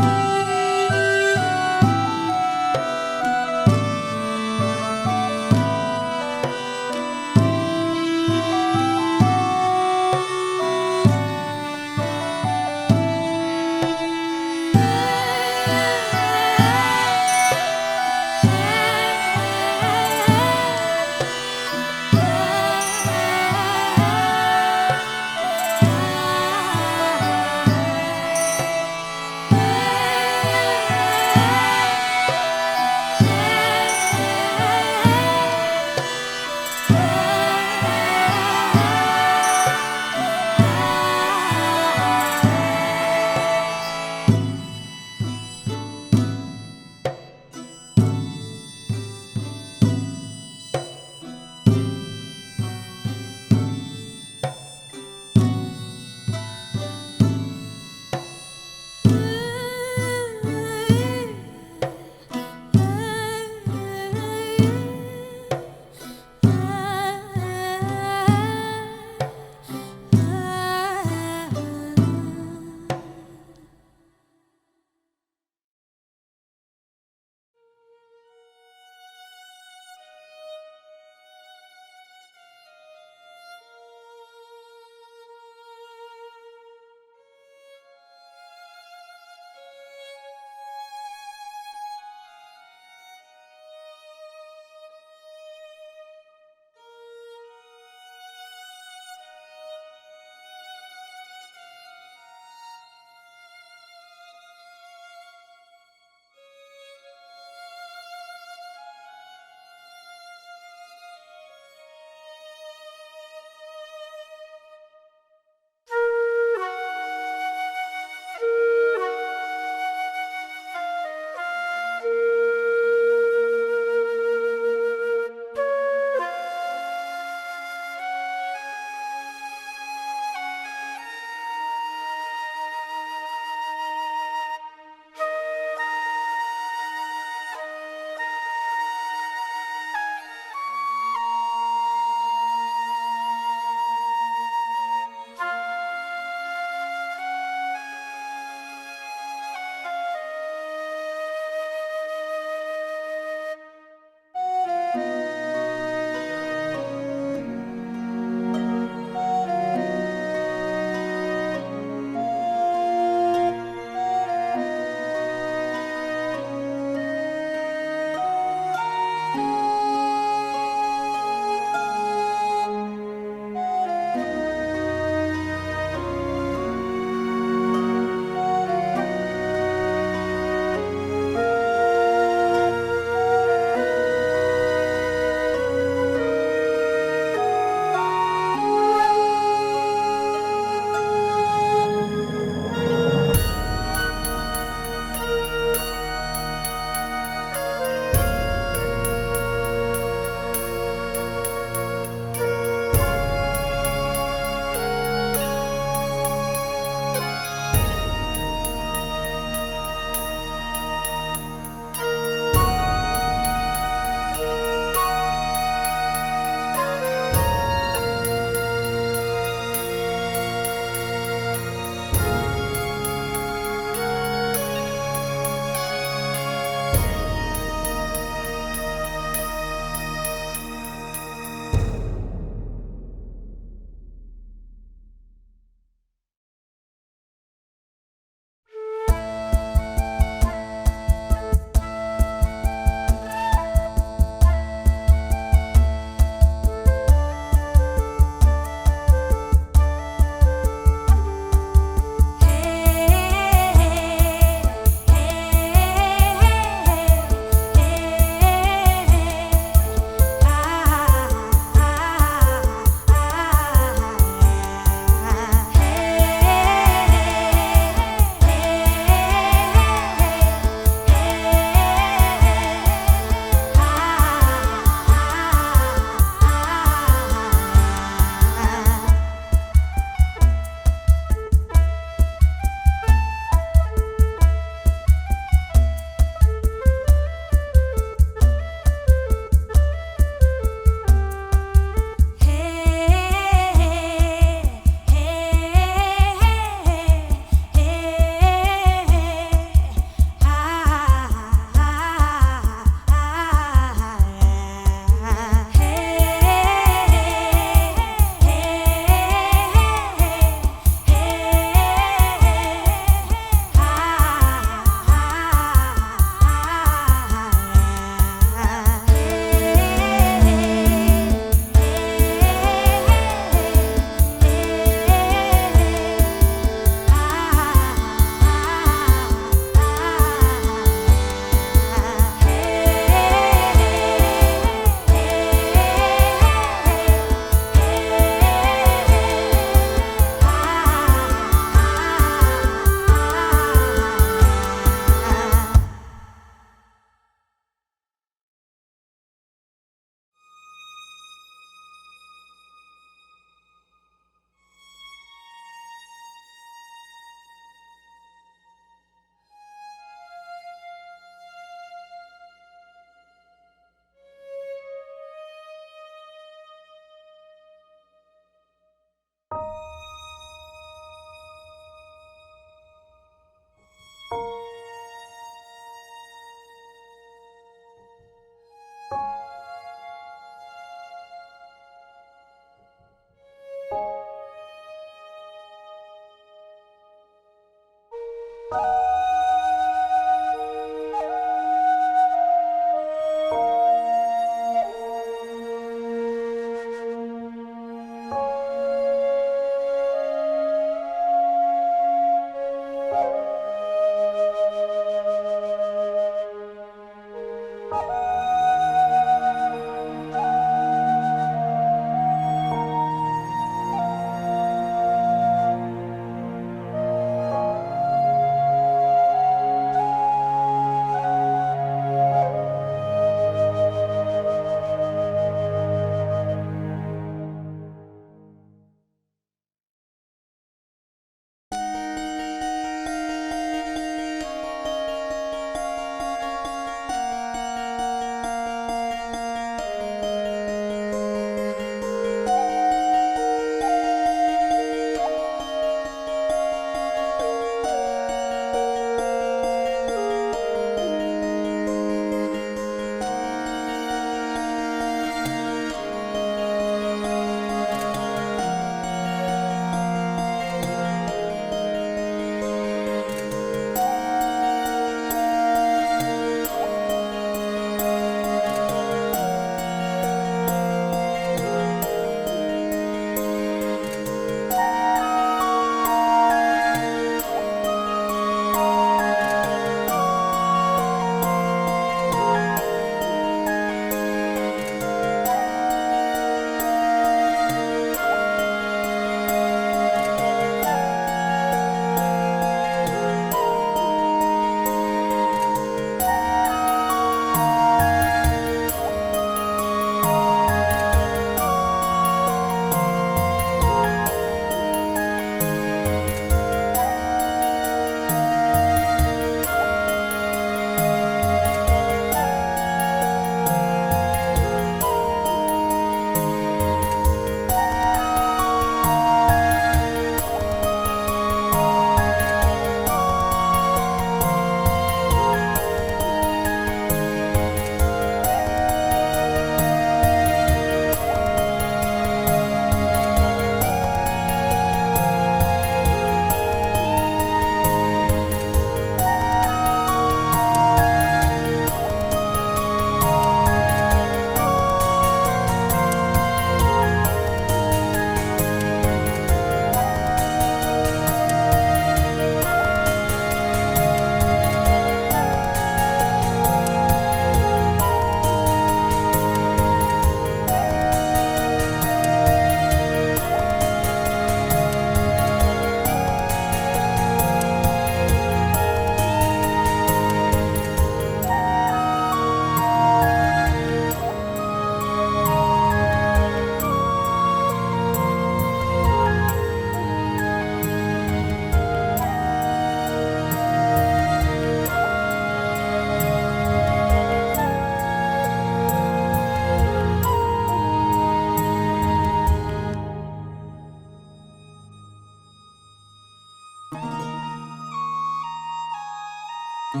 On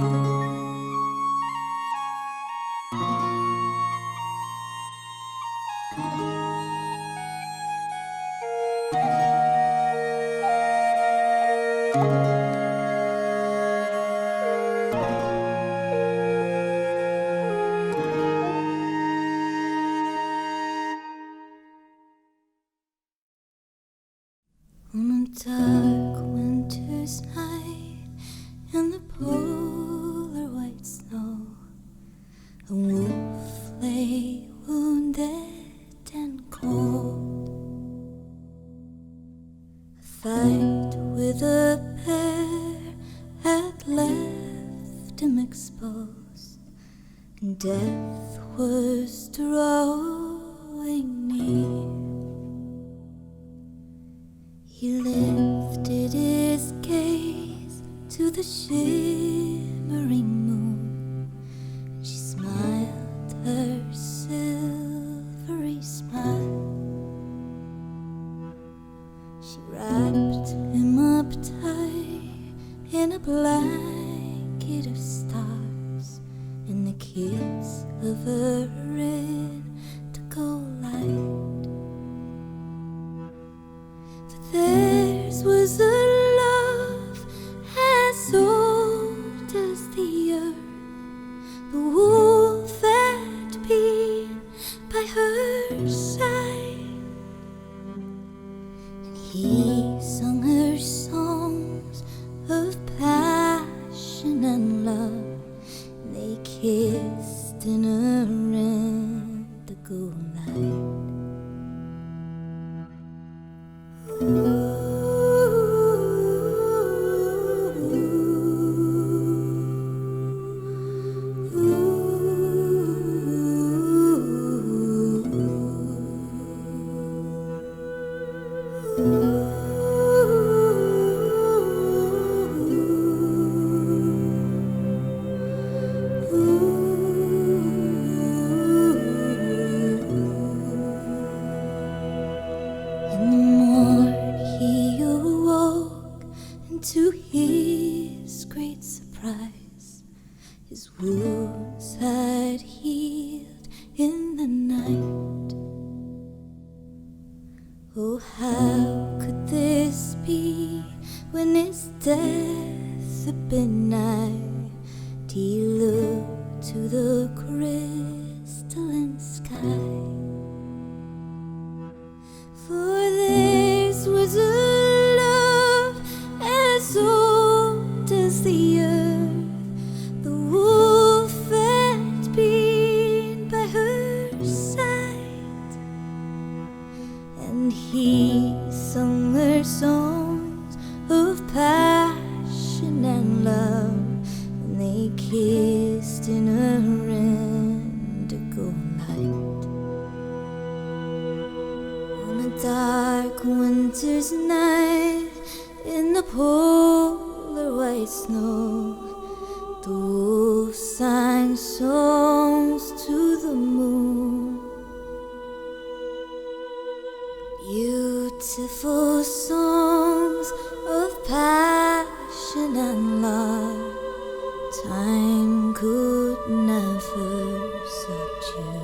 a dark winter's night in the polar white snow, a wolf lay wounded and cold. A fight with a bear had left him exposed, and death was drawing near. He lifted his gaze to the shimmering moon, and she smiled her silvery smile. She wrapped him up tight in a blanket of stars, and the kiss of her indigo light. Theirs was a love as old as the earth. The wolf had been by her side, and he sung her songs of passion and love, and they kissed in a indigo light. To his great surprise, his wounds had healed in the night. Oh, how could this be when his death had been nigh? He looked to the crystalline sky, for this was a as old as the earth. The wolf had been by her side, and he sung her songs of passion and love, and they kissed in a indigo light. On a dark winter's night in the polar white snow, the wolf sang songs to the moon. Beautiful songs of passion and love, time could never subdue.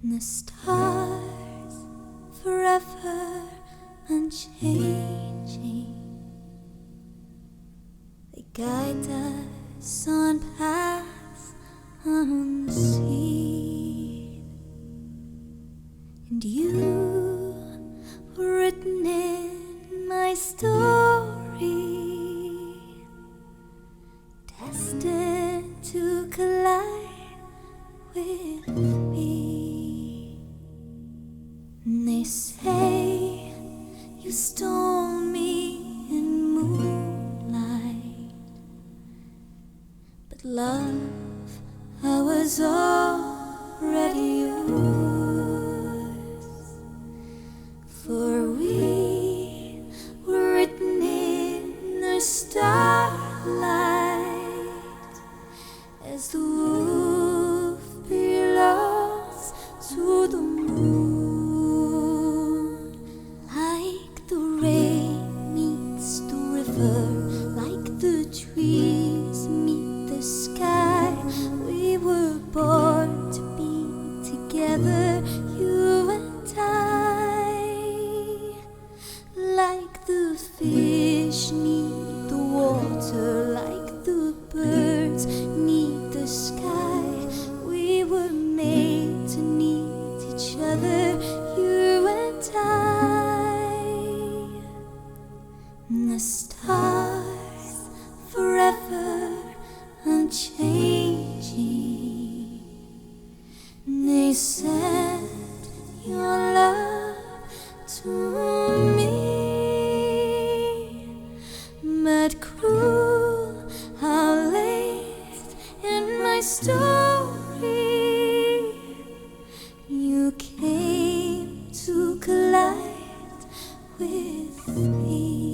The stars forever unchanging, they guide us on paths unseen, and you were written in my story, destined to collide with me. And they say you stole me in moonlight, but love, I was already yours. For we were written in the starlight, as the wolf belongs to the moon. Like the trees meet the sky, we were born to be together, you and I. Like the fish need the water, like the birds need the sky, we were made to need each other, you and I. And the stars forever unchanging, they sent your love to me. But cruel, how late in my story you came to collide with me.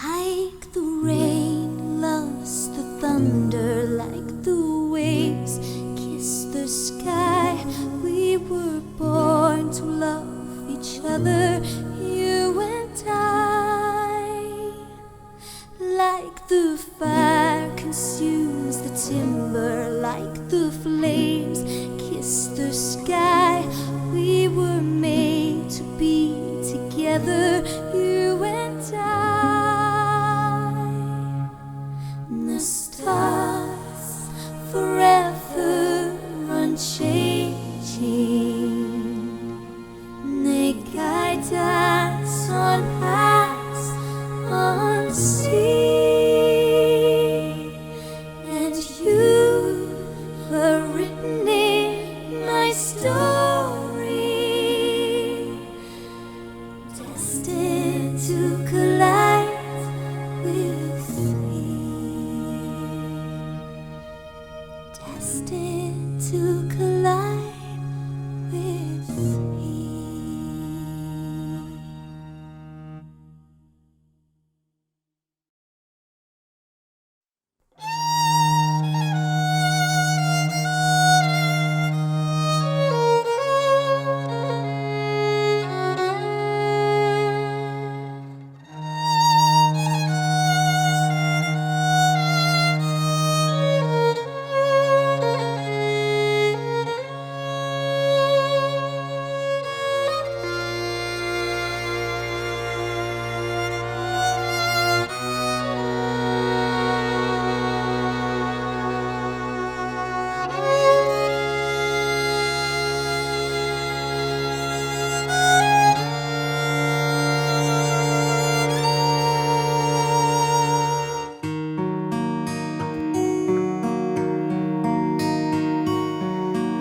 Like the rain loves the thunder, like the waves kiss the sky, we were born to love each other, you and I. Like the fire consumes the timber, like the flames kiss the sky, we were made to be together, you and I. The stars forever unchanging, they guide us on paths unseen, and you were written in my story, destined to collide with me.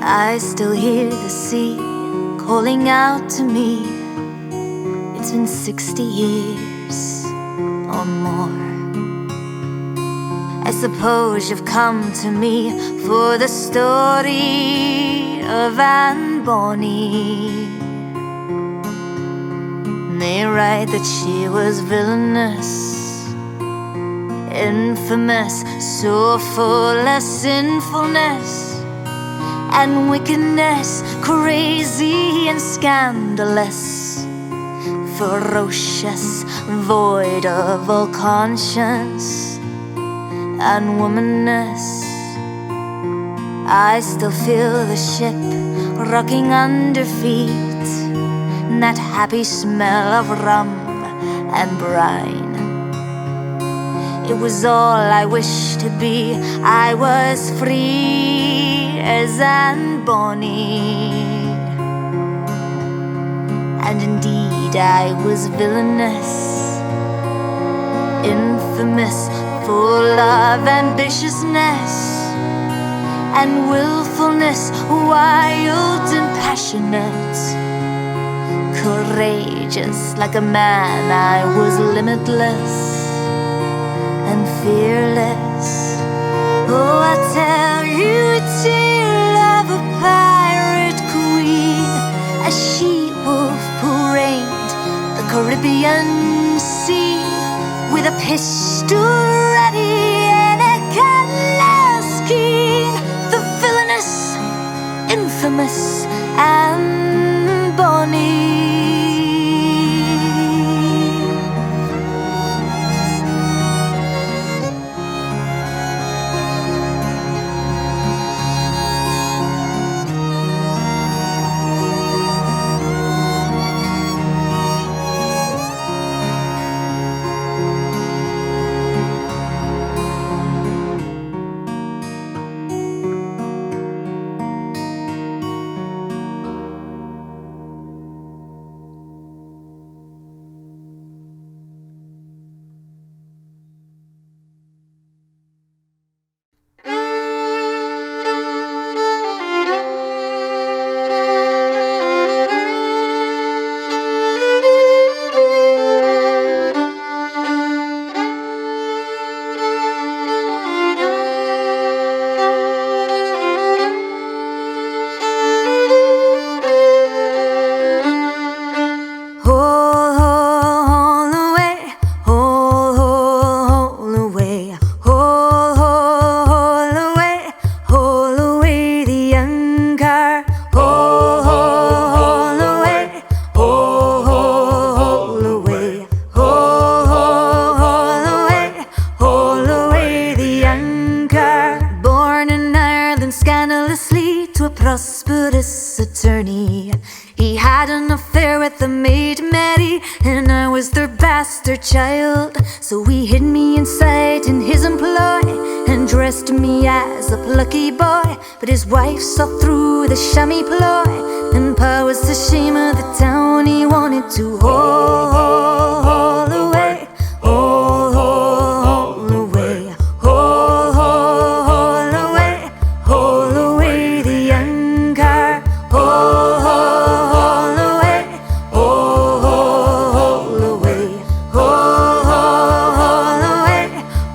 I still hear the sea calling out to me. It's been 60 years or more. I suppose you've come to me for the story of Bonny. They write that she was villainous, infamous, so full of sinfulness and wickedness, crazy and scandalous, ferocious, void of all conscience and womanness. I still feel the ship rocking under feet, and that happy smell of rum and brine. It was all I wished to be. I was free as Bonny, and indeed I was villainous, infamous, full of ambitiousness and willfulness, wild and passionate, courageous like a man. I was limitless and fearless. Oh, I tell you a tale of a pirate queen, a she-wolf who reigned the Caribbean Sea, with a pistol ready and a cutlass keen. The villainous, infamous Bonny. Prosperous attorney. He had an affair with the maid Mary, and I was their bastard child. So he hid me inside in his employ and dressed me as a plucky boy. But his wife saw through the chamois ploy, and Pa was the shame of the town. He wanted to haul away, haul away, haul away, haul away the young car, haul away, haul away, haul away,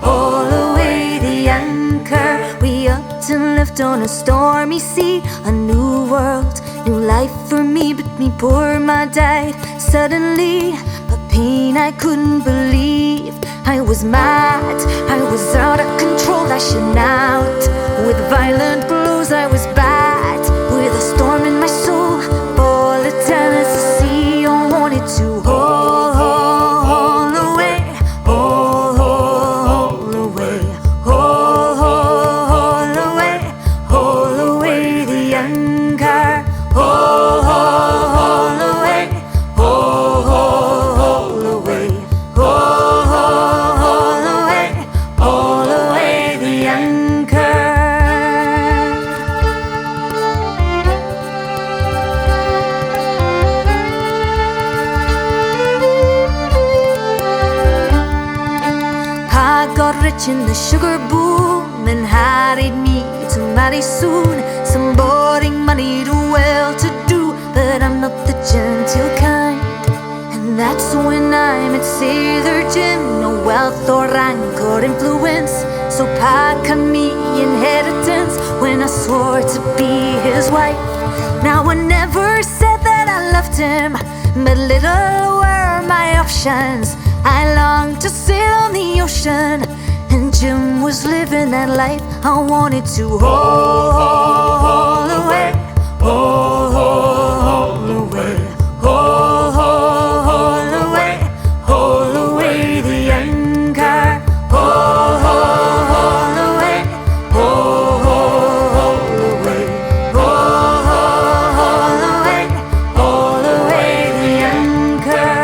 haul away the young car. We upped and left on a stormy sea. A new world, new life for me, but me poor ma died suddenly. A pain I couldn't believe. I was mad, I was out of control, lashing out with violent blows. I was bad, with a storm in my soul, volatile as the sea. I wanted to hold away, hold away, hold away, hold away the anger, hold away, hold away, hold away the anchor. I got rich in the sugar boom and harried me to marry soon. Some boring money to well-to-do, but I'm not the genteel kind. And that's when I met Sailor Jim. No wealth or rank or influence, so Pa cut me inheritance when I swore to be his wife. Now I never said that I loved him, but little were my options. I longed to sail on the ocean, and Jim was living that life. I wanted to hold away, hold away, hold away, hold away the anger, hold away, hold away, hold away the anchor.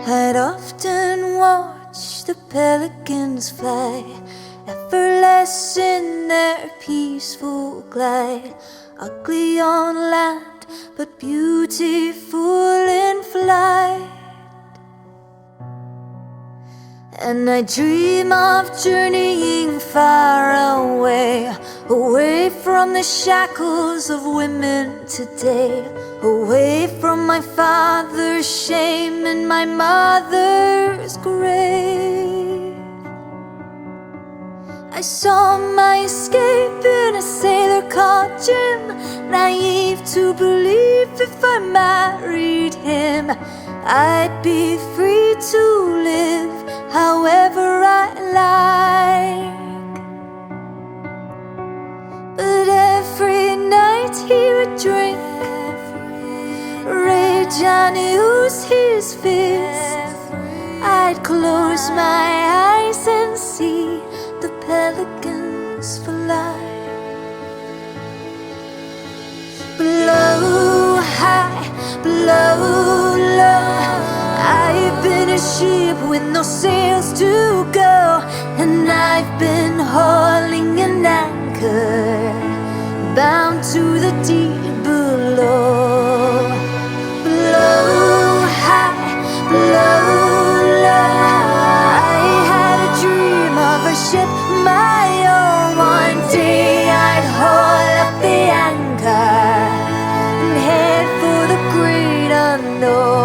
I'd often watch the pelicans fly, effortless in their peaceful glide, ugly on land, but beautiful in flight. And I dream of journeying far away, away from the shackles of women today, away from my father's shame and my mother's grave. I saw my escape in a sailor called Jim, naive to believe if I married him, I'd be free to live however I like. But every night he would drink, rage and use his fist. I'd close my eyes and see the pelicans fly. Blow high, blow low, I've been a ship with no sails to go, and I've been hauling an anchor, bound to the deep below. Blow high, blow low, I had a dream of a ship my own. One day I'd haul up the anchor and head for the great unknown.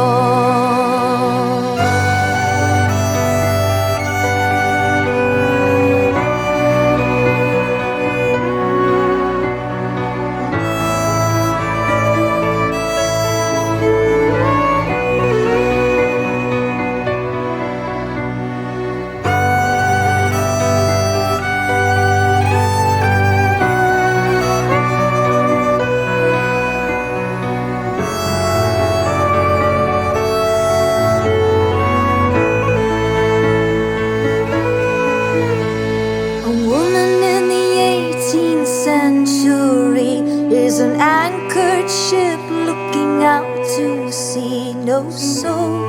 Is an anchored ship looking out to sea, no soul.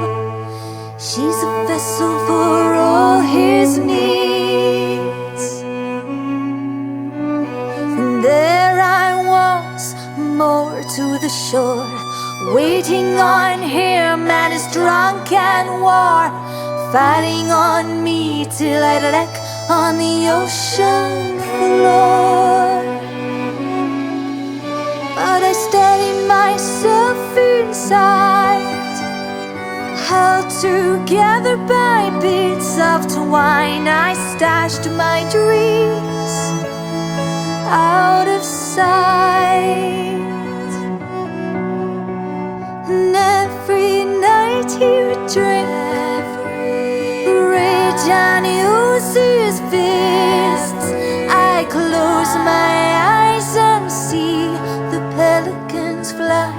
She's a vessel for all his needs. to the shore, waiting on him and his drunk and war, fighting on me till I'd wreck on the ocean floor. But I steadied myself inside, held together by bits of twine. I stashed my dreams out of sight, and every night he would drink, rage and use his fists. I close my eyes and see the pelicans fly.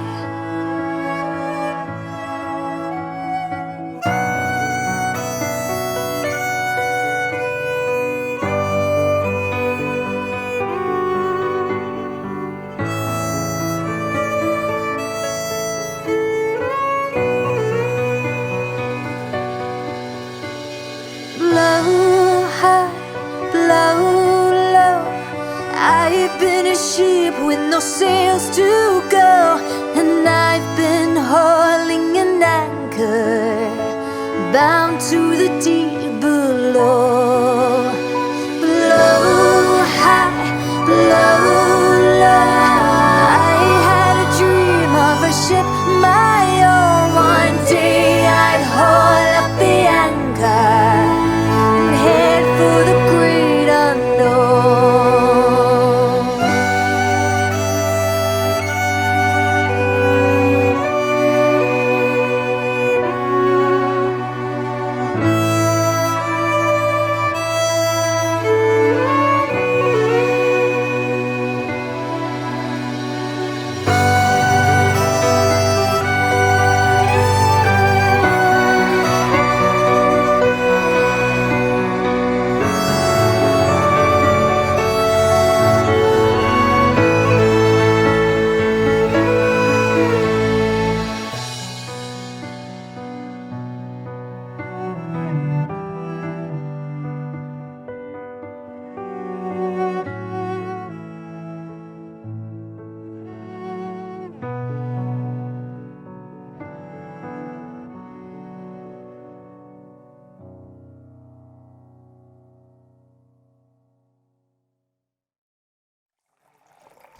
Blow high, blow low. I've been a ship with no sails to go, and I've been hauling an anchor, bound to the deep below. Blow high, blow low. I had a dream of a ship my own. One day I'd haul up the anchor, head for the great unknown.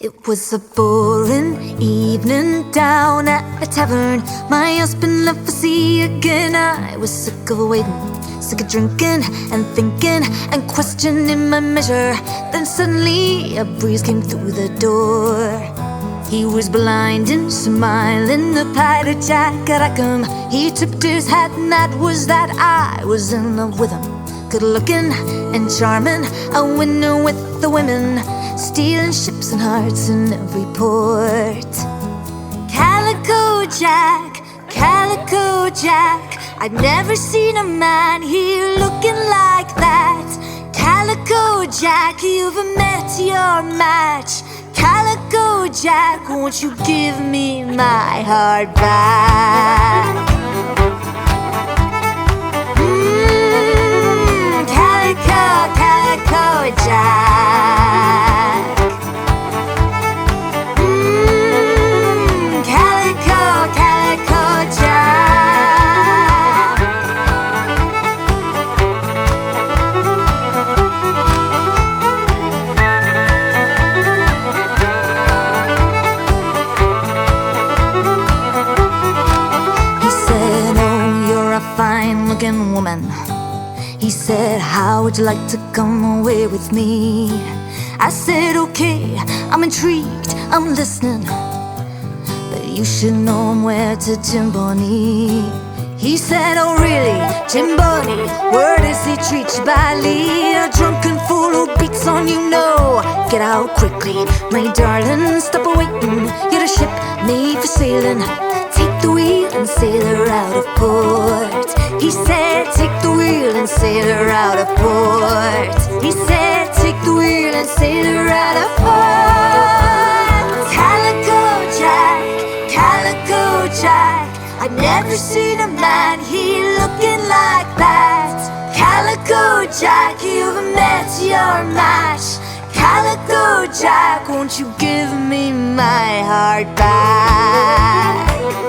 It was a boring evening down at a tavern. My husband left for sea again. I was sick of waiting, sick of drinking and thinking and questioning my measure. Then suddenly a breeze came through the door. He was blind and smiling, the pirate Jack Rackham. He tipped his hat and that was that. I was in love with him, good looking and charming, a winner with the women, stealing ships and hearts in every port. Calico Jack, Calico Jack, I'd never seen a man here looking like that. Calico Jack, you've met your match. Calico Jack, won't you give me my heart back? Calico, Calico Jack. Calico, Calico Jack. He said, oh, you're a fine-looking woman. He said, how would you like to come away with me? I said, okay, I'm intrigued, I'm listening, but you should know I'm wed to Jim Bonny. He said, oh really, Jim Bonny, where does he treat you badly? A drunken fool who beats on you, no. Get out quickly, my darling, stop waiting. You're a ship made for sailing. Take the wheel and sail her out of port. He said, take the wheel and sail her out of port. He said, take the wheel and sail her out of port. Calico Jack, Calico Jack, I've never seen a man here looking like that. Calico Jack, you've met your match. Calico Jack, won't you give me my heart back?